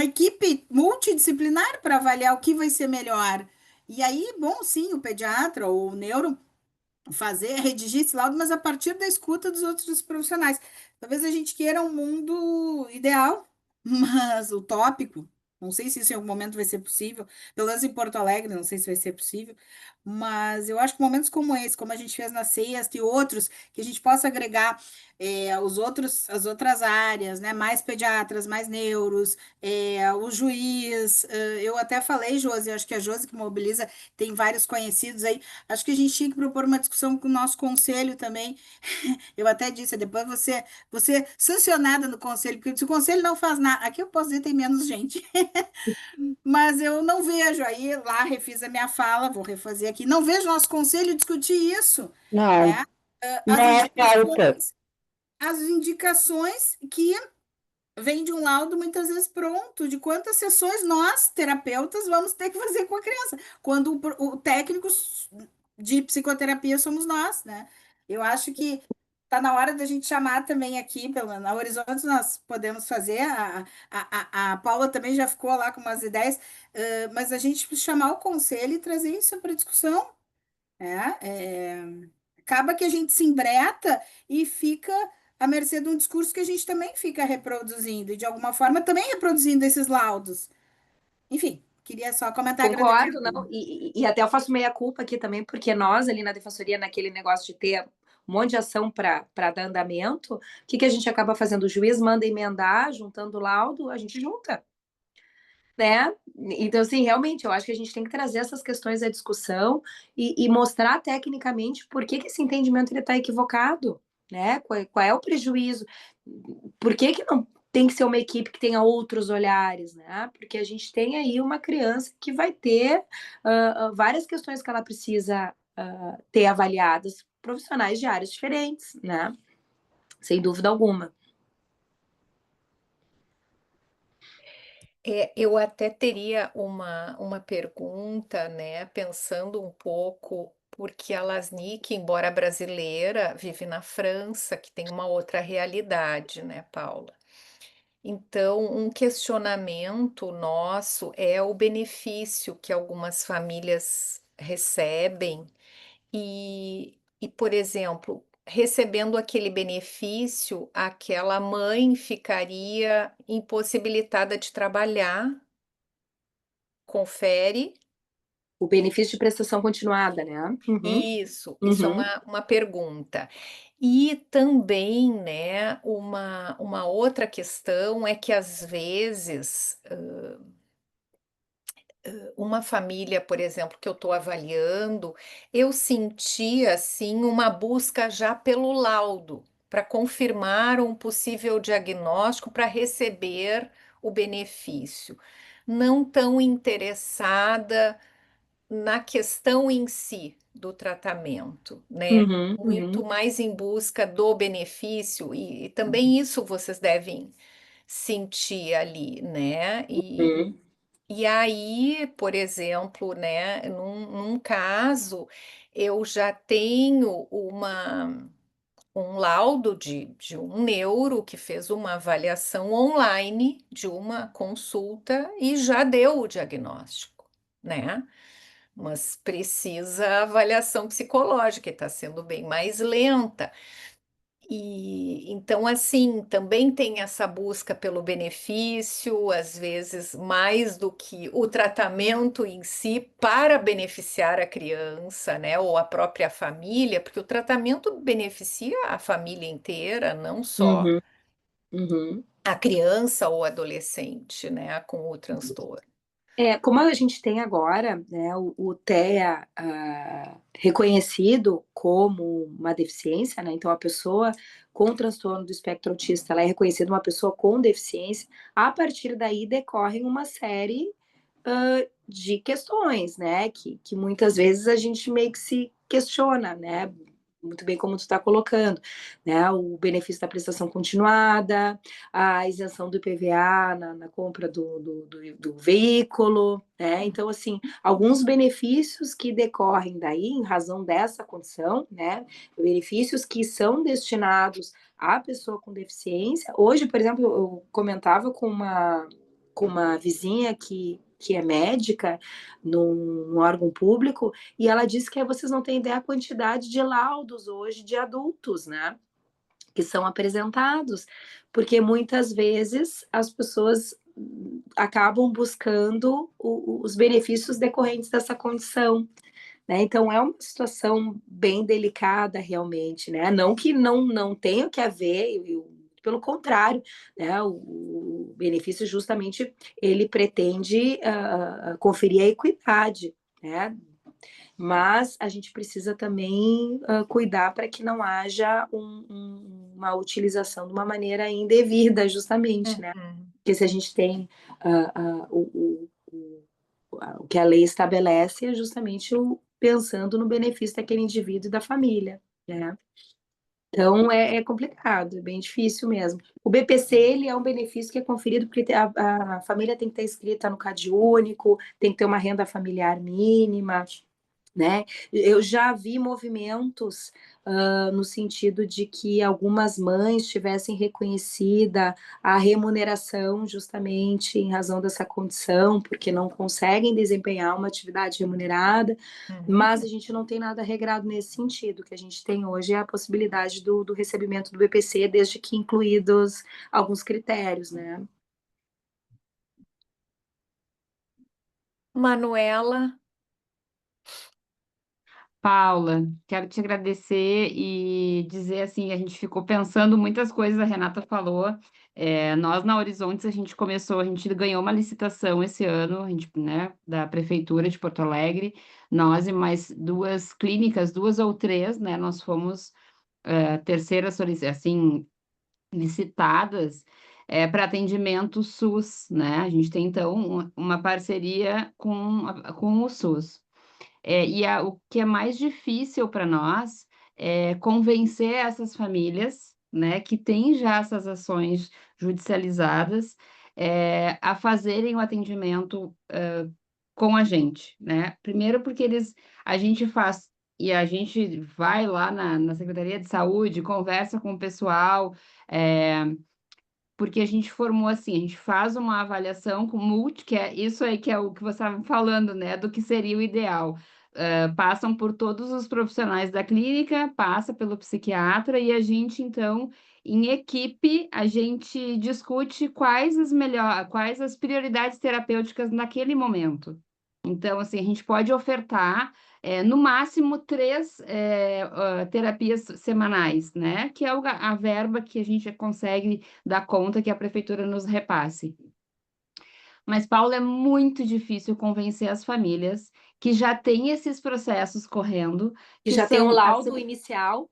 equipe multidisciplinar para avaliar o que vai ser melhor. E aí, bom, sim, o pediatra ou o neuro redigir esse laudo, mas a partir da escuta dos outros profissionais. Talvez a gente queira um mundo ideal, mas utópico. Não sei se isso em algum momento vai ser possível, pelo menos em Porto Alegre, não sei se vai ser possível, mas eu acho que momentos como esse, como a gente fez na sexta e outros, que a gente possa agregar as outras áreas, né? Mais pediatras, mais neuros, o juiz. Eu até falei, Josi, acho que a Josi que mobiliza tem vários conhecidos aí. Acho que a gente tinha que propor uma discussão com o nosso conselho também. Eu até disse, depois você sancionada no conselho, porque se o conselho não faz nada, aqui eu posso dizer tem menos gente, mas eu não vejo, aí lá refiz a minha fala, vou refazer aqui, não vejo nosso conselho discutir isso, Não, né? As não é pauta. as indicações que vem de um laudo muitas vezes pronto, de quantas sessões nós, terapeutas, vamos ter que fazer com a criança, quando o técnico de psicoterapia somos nós, né? Eu acho que tá na hora da gente chamar também aqui, na Horizonte nós podemos fazer, a Paula também já ficou lá com umas ideias, mas a gente precisa chamar o conselho e trazer isso para discussão, né? Acaba que a gente se embreta e fica à mercê de um discurso que a gente também fica reproduzindo, e de alguma forma também reproduzindo esses laudos. Enfim, queria só comentar, agradecer. Concordo, não, e até eu faço meia-culpa aqui também, porque nós ali na Defensoria, naquele negócio de ter um monte de ação para dar andamento, o que a gente acaba fazendo? O juiz manda emendar, juntando o laudo, a gente junta, né? Então, assim, realmente, eu acho que a gente tem que trazer essas questões à discussão e mostrar tecnicamente por que esse entendimento está equivocado, né? Qual é o prejuízo? Por que não tem que ser uma equipe que tenha outros olhares, né? Porque a gente tem aí uma criança que vai ter várias questões que ela precisa ter avaliadas, profissionais de áreas diferentes, né? Sem dúvida alguma. Eu até teria uma pergunta, né? Pensando um pouco, porque a Lasnik, embora brasileira, vive na França, que tem uma outra realidade, né, Paula? Então, um questionamento nosso é o benefício que algumas famílias recebem por exemplo, recebendo aquele benefício, aquela mãe ficaria impossibilitada de trabalhar, confere. O benefício de prestação continuada, né? Uhum, Isso é uhum. uma pergunta. E também, né, uma outra questão é que às vezes uma família, por exemplo, que eu estou avaliando, eu senti assim uma busca já pelo laudo para confirmar um possível diagnóstico para receber o benefício. Não tão interessada na questão em si do tratamento, né? Uhum, Muito uhum, mais em busca do benefício, e também isso vocês devem sentir ali, né? uhum. E aí, por exemplo, né, num caso, eu já tenho um laudo de um neuro que fez uma avaliação online de uma consulta e já deu o diagnóstico, né? Mas precisa avaliação psicológica, e está sendo bem mais lenta. E então, assim, também tem essa busca pelo benefício, às vezes mais do que o tratamento em si, para beneficiar a criança, né, ou a própria família, porque o tratamento beneficia a família inteira, não só Uhum, uhum. a criança ou adolescente, né, com o transtorno. Como a gente tem agora, né, o TEA reconhecido como uma deficiência, né? Então a pessoa com transtorno do espectro autista, ela é reconhecida uma pessoa com deficiência. A partir daí decorrem uma série de questões, né? Que muitas vezes a gente meio que se questiona, né? Muito bem como tu está colocando, né? O benefício da prestação continuada, a isenção do IPVA na compra do veículo, né? Então, assim, alguns benefícios que decorrem daí, em razão dessa condição, né? Benefícios que são destinados à pessoa com deficiência. Hoje, por exemplo, eu comentava com uma vizinha que é médica num órgão público, e ela disse que vocês não têm ideia a quantidade de laudos hoje de adultos, né? Que são apresentados, porque muitas vezes as pessoas acabam buscando os benefícios decorrentes dessa condição. Né? Então é uma situação bem delicada realmente, né? Não que não tenha que haver, pelo contrário, né? O benefício justamente ele pretende conferir a equidade, né? Mas a gente precisa também cuidar para que não haja uma utilização de uma maneira indevida, justamente, né? Uhum. Porque se a gente tem o que a lei estabelece é justamente pensando no benefício daquele indivíduo e da família, né? Então é complicado, é bem difícil mesmo. O BPC ele é um benefício que é conferido porque a família tem que estar inscrita no CadÚnico, tem que ter uma renda familiar mínima, né? Eu já vi movimentos no sentido de que algumas mães tivessem reconhecida a remuneração justamente em razão dessa condição, porque não conseguem desempenhar uma atividade remunerada, mas a gente não tem nada regrado nesse sentido. O que a gente tem hoje é a possibilidade do recebimento do BPC, desde que incluídos alguns critérios, né? Manuela, Paula, quero te agradecer e dizer assim, a gente ficou pensando muitas coisas, a Renata falou. Nós na Horizontes a gente ganhou uma licitação esse ano, a gente, né, da Prefeitura de Porto Alegre, nós e mais duas clínicas, duas ou três, né, nós fomos terceiras assim, licitadas para atendimento SUS, né? A gente tem, então, uma parceria com o SUS. O que é mais difícil para nós é convencer essas famílias, né, que têm já essas ações judicializadas, a fazerem o atendimento com a gente, né? Primeiro porque a gente faz e a gente vai lá na Secretaria de Saúde, conversa com o pessoal, porque a gente formou assim, a gente faz uma avaliação com que é isso aí que é o que você estava falando, né, do que seria o ideal. Passam por todos os profissionais da clínica, passa pelo psiquiatra e a gente, então, em equipe, a gente discute quais as prioridades terapêuticas naquele momento. Então, assim, a gente pode ofertar, no máximo, 3 terapias semanais, né? Que é a verba que a gente consegue dar conta que a prefeitura nos repasse. Mas, Paulo, é muito difícil convencer as famílias que já têm esses processos correndo, E que já tem um são laudo inicial,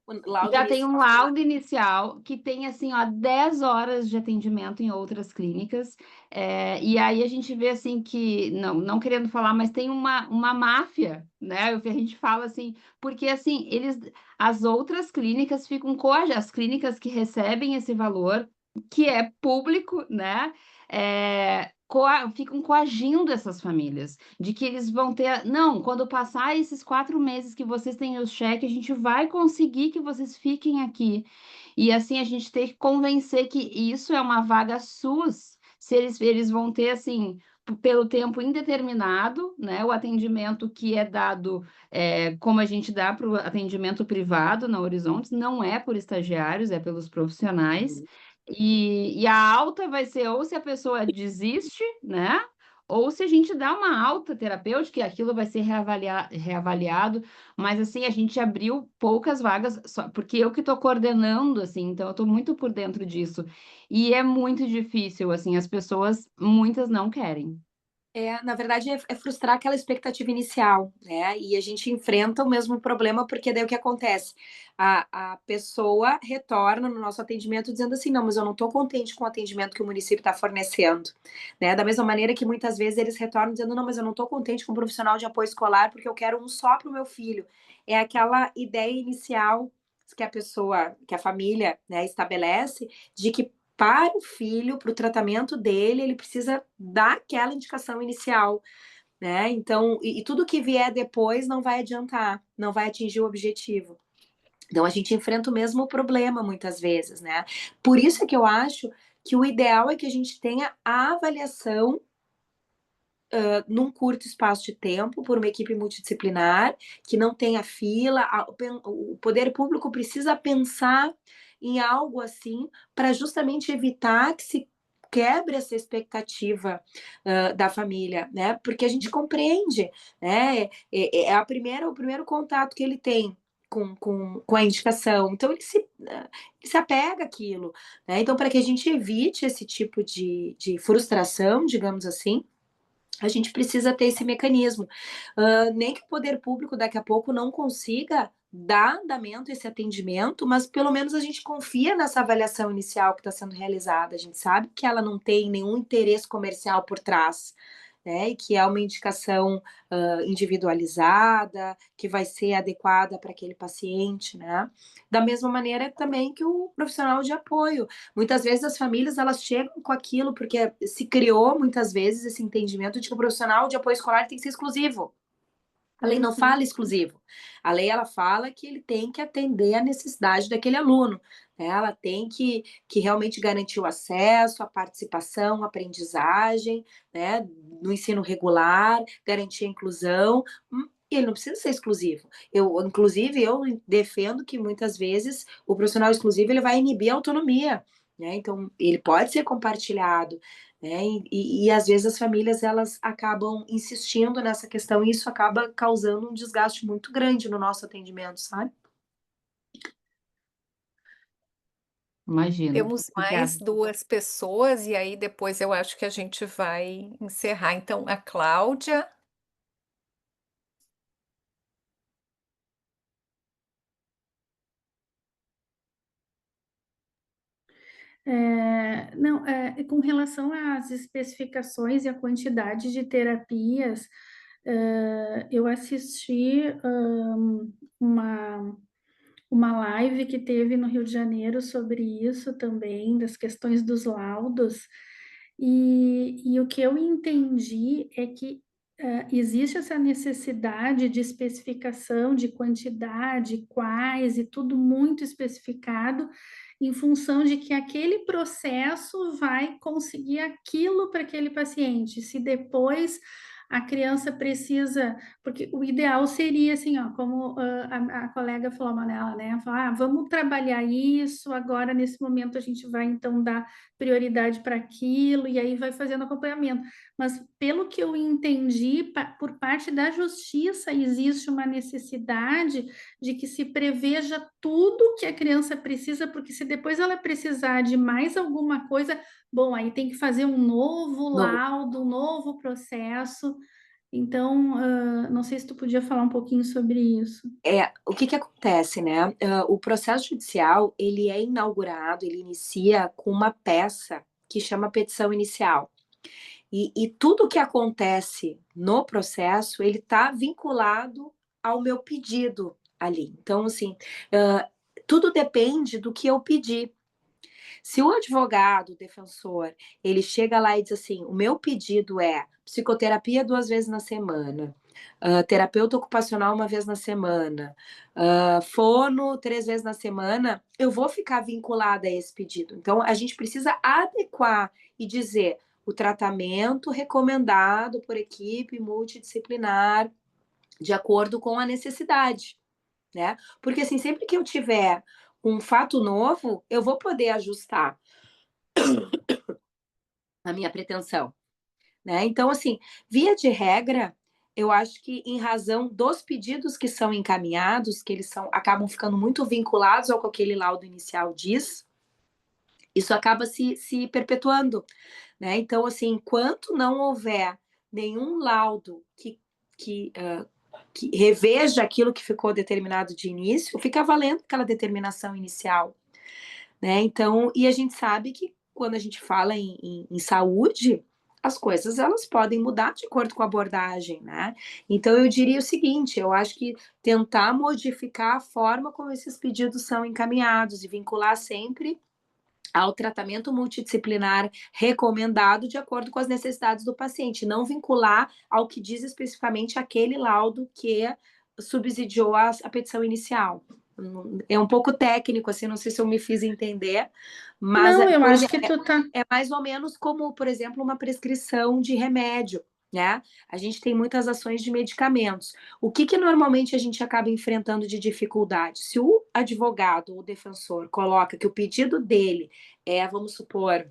já tem um laudo inicial que tem assim, ó, 10 horas de atendimento em outras clínicas. E aí a gente vê assim que, não querendo falar, mas tem uma máfia, né? A gente fala assim, porque assim, as outras clínicas ficam as clínicas que recebem esse valor, que é público, né? Ficam coagindo essas famílias, de que eles vão ter. Não, quando passar esses 4 meses que vocês têm os cheques, a gente vai conseguir que vocês fiquem aqui. E assim a gente tem que convencer que isso é uma vaga SUS, se eles vão ter assim. Pelo tempo indeterminado, né? O atendimento que é dado, como a gente dá para o atendimento privado na Horizontes, não é por estagiários, é pelos profissionais. E a alta vai ser ou se a pessoa desiste, né? Ou se a gente dá uma alta terapêutica, e aquilo vai ser reavaliado, mas assim, a gente abriu poucas vagas, só, porque eu que estou coordenando, assim, então eu estou muito por dentro disso. E é muito difícil, assim, as pessoas, muitas não querem. Na verdade, é frustrar aquela expectativa inicial, né? E a gente enfrenta o mesmo problema, porque daí o que acontece? A pessoa retorna no nosso atendimento dizendo assim: não, mas eu não estou contente com o atendimento que o município está fornecendo, né? Da mesma maneira que muitas vezes eles retornam dizendo: não, mas eu não estou contente com o profissional de apoio escolar porque eu quero um só para o meu filho. É aquela ideia inicial que a pessoa, que a família, né, estabelece de que para o filho, para o tratamento dele, ele precisa dar aquela indicação inicial, né? Então, e tudo que vier depois não vai adiantar, não vai atingir o objetivo. Então, a gente enfrenta o mesmo problema muitas vezes, né? Por isso é que eu acho que o ideal é que a gente tenha a avaliação num curto espaço de tempo por uma equipe multidisciplinar, que não tenha fila. O poder público precisa pensar em algo assim para justamente evitar que se quebre essa expectativa da família, né? Porque a gente compreende, né? É o primeiro contato que ele tem com a indicação. Então, ele se apega àquilo, né? Então, para que a gente evite esse tipo de frustração, digamos assim, a gente precisa ter esse mecanismo. Nem que o poder público daqui a pouco não consiga dar andamento a esse atendimento, mas pelo menos a gente confia nessa avaliação inicial que está sendo realizada. A gente sabe que ela não tem nenhum interesse comercial por trás, né? E que é uma indicação individualizada, que vai ser adequada para aquele paciente, né? Da mesma maneira também que o profissional de apoio. Muitas vezes as famílias elas chegam com aquilo porque se criou muitas vezes esse entendimento de que o profissional de apoio escolar tem que ser exclusivo. A lei não fala exclusivo. A lei ela fala que ele tem que atender a necessidade daquele aluno, né? Ela tem que realmente garantir o acesso, a participação, a aprendizagem, né? No ensino regular, garantir a inclusão. E ele não precisa ser exclusivo. Inclusive, eu defendo que muitas vezes o profissional exclusivo ele vai inibir a autonomia, né? Então, ele pode ser compartilhado, né? E às vezes as famílias elas acabam insistindo nessa questão e isso acaba causando um desgaste muito grande no nosso atendimento, sabe? Imagino. Temos mais Obrigada. 2 pessoas e aí depois eu acho que a gente vai encerrar. Então, a Cláudia. Não, com relação às especificações e a quantidade de terapias, eu assisti uma, uma live que teve no Rio de Janeiro sobre isso também, das questões dos laudos, e o que eu entendi é que existe essa necessidade de especificação, de quantidade, quais, e tudo muito especificado, em função de que aquele processo vai conseguir aquilo para aquele paciente. Se depois a criança precisa, porque o ideal seria assim, ó, como a colega falou, Manela, né? Falar, vamos trabalhar isso, agora nesse momento a gente vai então dar prioridade para aquilo, e aí vai fazendo acompanhamento. Mas pelo que eu entendi, por parte da justiça, existe uma necessidade de que se preveja tudo que a criança precisa, porque se depois ela precisar de mais alguma coisa, bom, aí tem que fazer um novo laudo, um novo processo. Então, não sei se tu podia falar um pouquinho sobre isso. O que acontece, né? O processo judicial, ele é inaugurado, ele inicia com uma peça que chama petição inicial. E tudo que acontece no processo, ele está vinculado ao meu pedido ali. Então, assim, tudo depende do que eu pedi. Se o advogado, o defensor, ele chega lá e diz assim, o meu pedido é psicoterapia 2 vezes na semana, terapeuta ocupacional 1 vez na semana, fono 3 vezes na semana, eu vou ficar vinculada a esse pedido. Então, a gente precisa adequar e dizer o tratamento recomendado por equipe multidisciplinar de acordo com a necessidade, né? Porque, assim, sempre que eu tiver um fato novo, eu vou poder ajustar a minha pretensão, né? Então, assim, via de regra, eu acho que em razão dos pedidos que são encaminhados, que eles acabam ficando muito vinculados ao que aquele laudo inicial diz, isso acaba se perpetuando, né? Então, assim, enquanto não houver nenhum laudo que reveja aquilo que ficou determinado de início, fica valendo aquela determinação inicial, né? Então, e a gente sabe que quando a gente fala em saúde, as coisas elas podem mudar de acordo com a abordagem, né? Então, eu diria o seguinte, eu acho que tentar modificar a forma como esses pedidos são encaminhados e vincular sempre ao tratamento multidisciplinar recomendado de acordo com as necessidades do paciente, não vincular ao que diz especificamente aquele laudo que subsidiou a petição inicial. É um pouco técnico, assim, não sei se eu me fiz entender, mas Não, eu por acho exemplo, que tu tá... é mais ou menos como, por exemplo, uma prescrição de remédio, né? A gente tem muitas ações de medicamentos. O que normalmente a gente acaba enfrentando de dificuldade? Se o advogado ou o defensor coloca que o pedido dele vamos supor,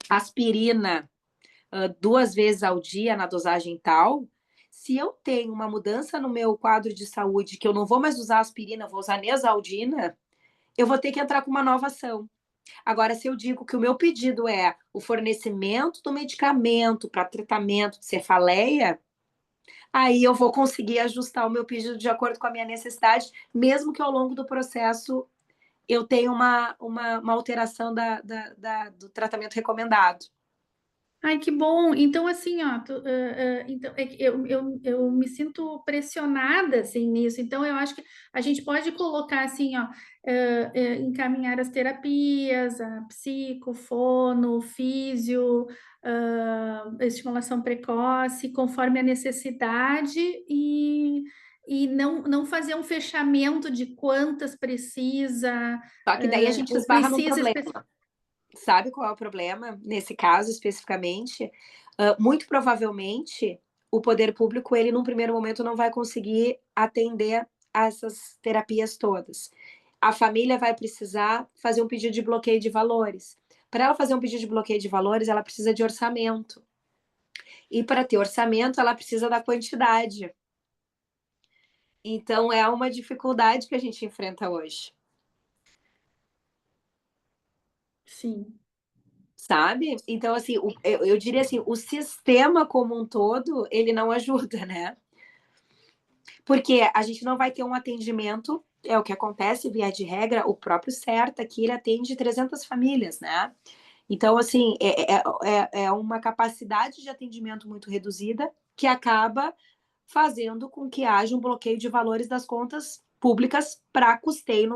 aspirina 2 vezes ao dia na dosagem tal, se eu tenho uma mudança no meu quadro de saúde, que eu não vou mais usar aspirina, vou usar Neosaldina, eu vou ter que entrar com uma nova ação. Agora, se eu digo que o meu pedido é o fornecimento do medicamento para tratamento de cefaleia, aí eu vou conseguir ajustar o meu pedido de acordo com a minha necessidade, mesmo que ao longo do processo eu tenha uma alteração do tratamento recomendado. Ai, que bom! Então, assim, ó, então, eu me sinto pressionada, assim, nisso. Então, eu acho que a gente pode colocar, assim, ó, encaminhar as terapias, a psico, fono, físio, estimulação precoce, conforme a necessidade e não fazer um fechamento de quantas precisa, Só que daí a gente ou esbarra num precisa... problema. Sabe qual é o problema nesse caso especificamente? Muito provavelmente o poder público, ele num primeiro momento não vai conseguir atender a essas terapias todas. A família vai precisar fazer um pedido de bloqueio de valores. Para ela fazer um pedido de bloqueio de valores, ela precisa de orçamento. E para ter orçamento, ela precisa da quantidade. Então, é uma dificuldade que a gente enfrenta hoje. Sim. Sabe? Então, assim, eu diria assim, o sistema como um todo, ele não ajuda, né? Porque a gente não vai ter um atendimento, é o que acontece, via de regra, o próprio CERTA aqui, ele atende 300 famílias, né? Então, assim, é uma capacidade de atendimento muito reduzida que acaba fazendo com que haja um bloqueio de valores das contas públicas para custeio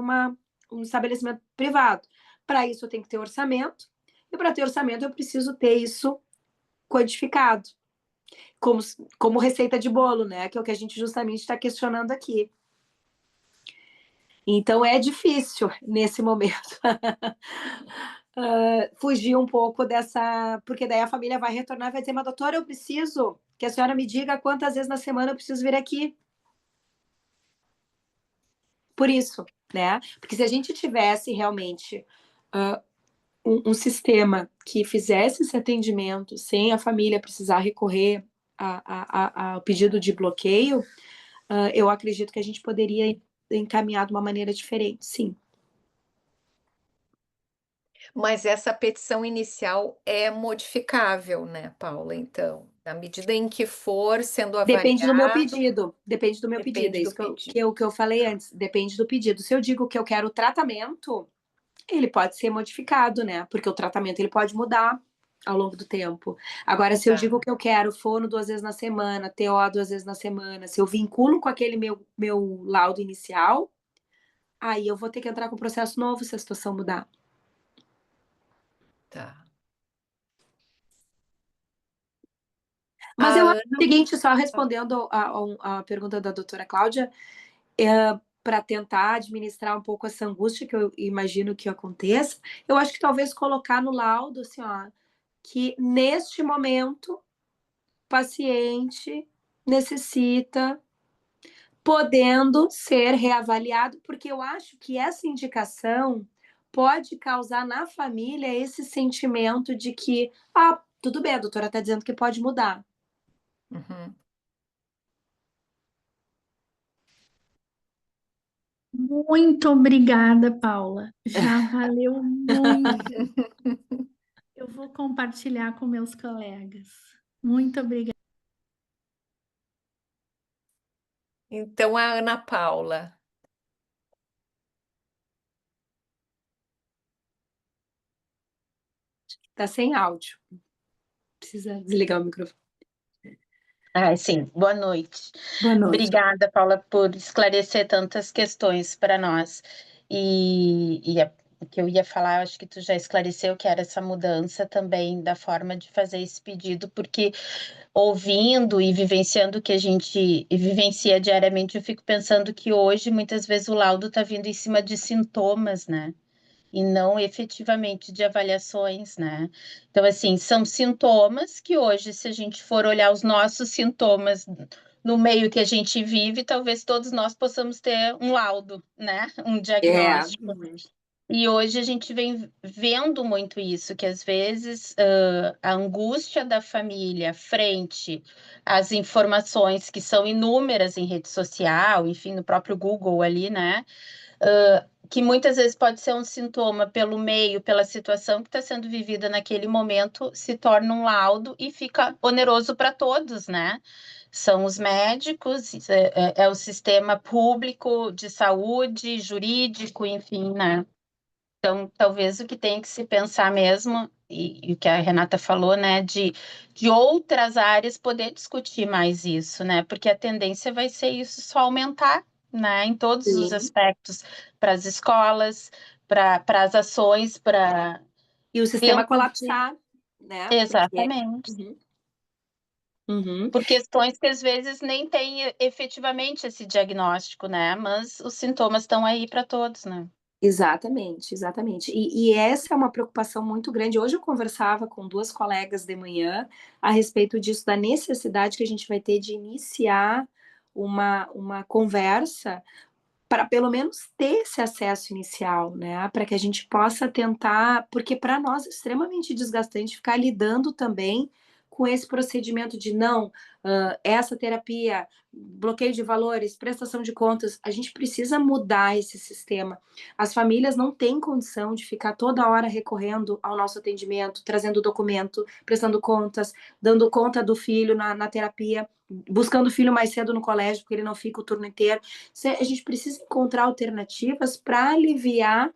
um estabelecimento privado. Para isso, eu tenho que ter orçamento, e para ter orçamento, eu preciso ter isso codificado, como receita de bolo, né? Que é o que a gente justamente está questionando aqui. Então, é difícil, nesse momento, fugir um pouco dessa... Porque daí a família vai retornar e vai dizer, mas doutora, eu preciso que a senhora me diga quantas vezes na semana eu preciso vir aqui. Por isso, né? Porque se a gente tivesse realmente um sistema que fizesse esse atendimento sem a família precisar recorrer ao pedido de bloqueio, eu acredito que a gente poderia encaminhar de uma maneira diferente, sim. Mas essa petição inicial é modificável, né, Paula? Então, na medida em que for sendo Depende do meu avaliado, pedido. Depende do meu pedido. depende É do isso pedido. que eu falei antes. Depende do pedido. Se eu digo que eu quero tratamento, ele pode ser modificado, né? Porque o tratamento ele pode mudar ao longo do tempo. Agora, se eu Tá. digo que eu quero fono 2 vezes na semana, TO 2 vezes na semana, se eu vinculo com aquele meu laudo inicial, aí eu vou ter que entrar com processo novo se a situação mudar. Tá. Mas A eu acho Ana, o seguinte, só respondendo a pergunta da doutora Cláudia, para tentar administrar um pouco essa angústia que eu imagino que aconteça, eu acho que talvez colocar no laudo, assim, ó, que neste momento o paciente necessita, podendo ser reavaliado, porque eu acho que essa indicação pode causar na família esse sentimento de que, tudo bem, a doutora está dizendo que pode mudar. Uhum. Muito obrigada, Paula. Já valeu muito. Eu vou compartilhar com meus colegas. Muito obrigada. Então, a Ana Paula. Tá sem áudio. Precisa desligar o microfone. Sim, boa noite. Boa noite. Obrigada, Paula, por esclarecer tantas questões para nós. O que eu ia falar, eu acho que tu já esclareceu, que era essa mudança também da forma de fazer esse pedido, porque ouvindo e vivenciando o que a gente vivencia diariamente, eu fico pensando que hoje, muitas vezes, o laudo está vindo em cima de sintomas, né? E não efetivamente de avaliações, né? Então, assim, são sintomas que hoje, se a gente for olhar os nossos sintomas no meio que a gente vive, talvez todos nós possamos ter um laudo, né? Um diagnóstico. E hoje a gente vem vendo muito isso, que às vezes a angústia da família frente às informações que são inúmeras em rede social, enfim, no próprio Google ali, né? Que muitas vezes pode ser um sintoma pelo meio, pela situação que está sendo vivida naquele momento, se torna um laudo e fica oneroso para todos, né? São os médicos, é o sistema público de saúde, jurídico, enfim, né? Então, talvez o que tem que se pensar mesmo, e o que a Renata falou, né, de outras áreas poder discutir mais isso, né? Porque a tendência vai ser isso só aumentar, né, em todos os aspectos, para as escolas, para as ações, para... E o sistema colapsar, né? Exatamente. Uhum. Por questões que às vezes nem tem efetivamente esse diagnóstico, né? Mas os sintomas estão aí para todos, né? Exatamente, exatamente. E essa é uma preocupação muito grande. Hoje eu conversava com 2 colegas de manhã a respeito disso, da necessidade que a gente vai ter de iniciar uma conversa para pelo menos ter esse acesso inicial, né? Para que a gente possa tentar, porque para nós é extremamente desgastante ficar lidando também com esse procedimento de não, essa terapia, bloqueio de valores, prestação de contas, a gente precisa mudar esse sistema. As famílias não têm condição de ficar toda hora recorrendo ao nosso atendimento, trazendo documento, prestando contas, dando conta do filho na terapia, buscando o filho mais cedo no colégio, porque ele não fica o turno inteiro. A gente precisa encontrar alternativas para aliviar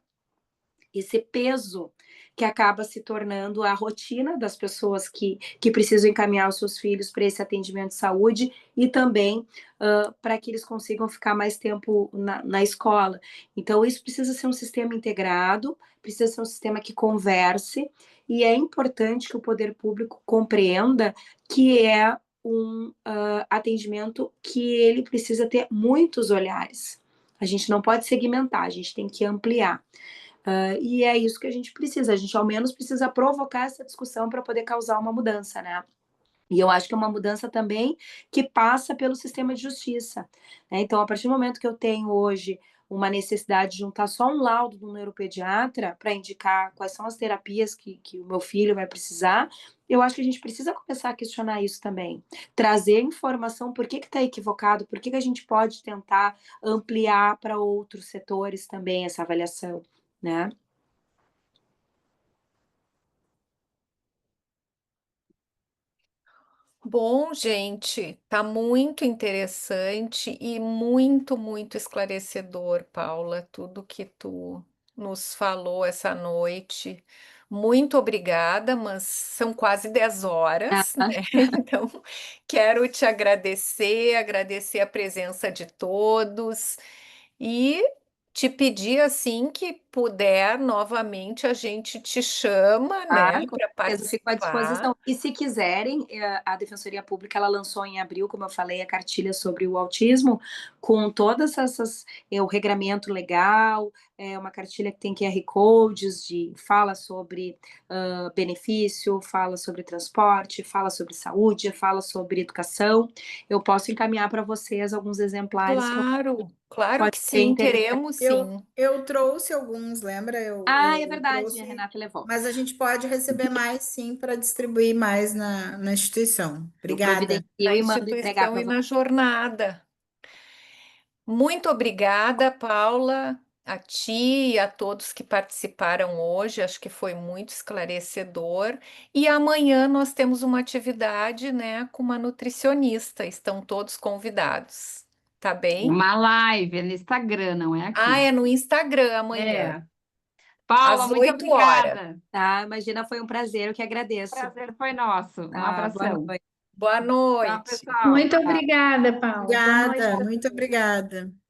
esse peso que acaba se tornando a rotina das pessoas que precisam encaminhar os seus filhos para esse atendimento de saúde e também para que eles consigam ficar mais tempo na escola. Então, isso precisa ser um sistema integrado, precisa ser um sistema que converse, e é importante que o poder público compreenda que é um atendimento que ele precisa ter muitos olhares. A gente não pode segmentar, a gente tem que ampliar. E é isso que a gente precisa. A gente, ao menos, precisa provocar essa discussão para poder causar uma mudança, né? E eu acho que é uma mudança também que passa pelo sistema de justiça, né? Então, a partir do momento que eu tenho hoje uma necessidade de juntar só um laudo do neuropediatra para indicar quais são as terapias que o meu filho vai precisar, eu acho que a gente precisa começar a questionar isso também. Trazer informação, por que está equivocado, por que a gente pode tentar ampliar para outros setores também essa avaliação, né? Bom, gente, tá muito interessante e muito, muito esclarecedor, Paula, tudo que tu nos falou essa noite. Muito obrigada, mas são quase 10 horas, né? Então, quero te agradecer a presença de todos e te pedir assim que puder novamente a gente te chama, né, Claro, com para certeza, eu fico à participar. disposição. E se quiserem, a Defensoria Pública ela lançou em abril, como eu falei, a cartilha sobre o autismo, com todas essas, o regramento legal, uma cartilha que tem QR codes, fala sobre benefício, fala sobre transporte, fala sobre saúde, fala sobre educação. Eu posso encaminhar para vocês alguns exemplares que eu Claro pode que ser sim, interessante. queremos sim. Eu trouxe alguns, lembra? Ah, é Eu verdade, a trouxe, Renata levou. mas a gente pode receber mais, sim, para distribuir mais na instituição. Eu Obrigada. providencio Na e mando entregar instituição para e vocês. na jornada. Muito obrigada, Paula, a ti e a todos que participaram hoje. Acho que foi muito esclarecedor. E amanhã nós temos uma atividade, né, com uma nutricionista. Estão todos convidados. Tá bem? Uma live, é no Instagram, não é Ah, aqui. é no Instagram amanhã, É. Paula, às muito 8 horas. obrigada. Tá, imagina, foi um prazer, eu que O agradeço. prazer foi nosso. Um Tá, boa abração. noite. Boa Tchau, noite. pessoal. Muito obrigada, Paula. Boa noite. Obrigada, muito obrigada.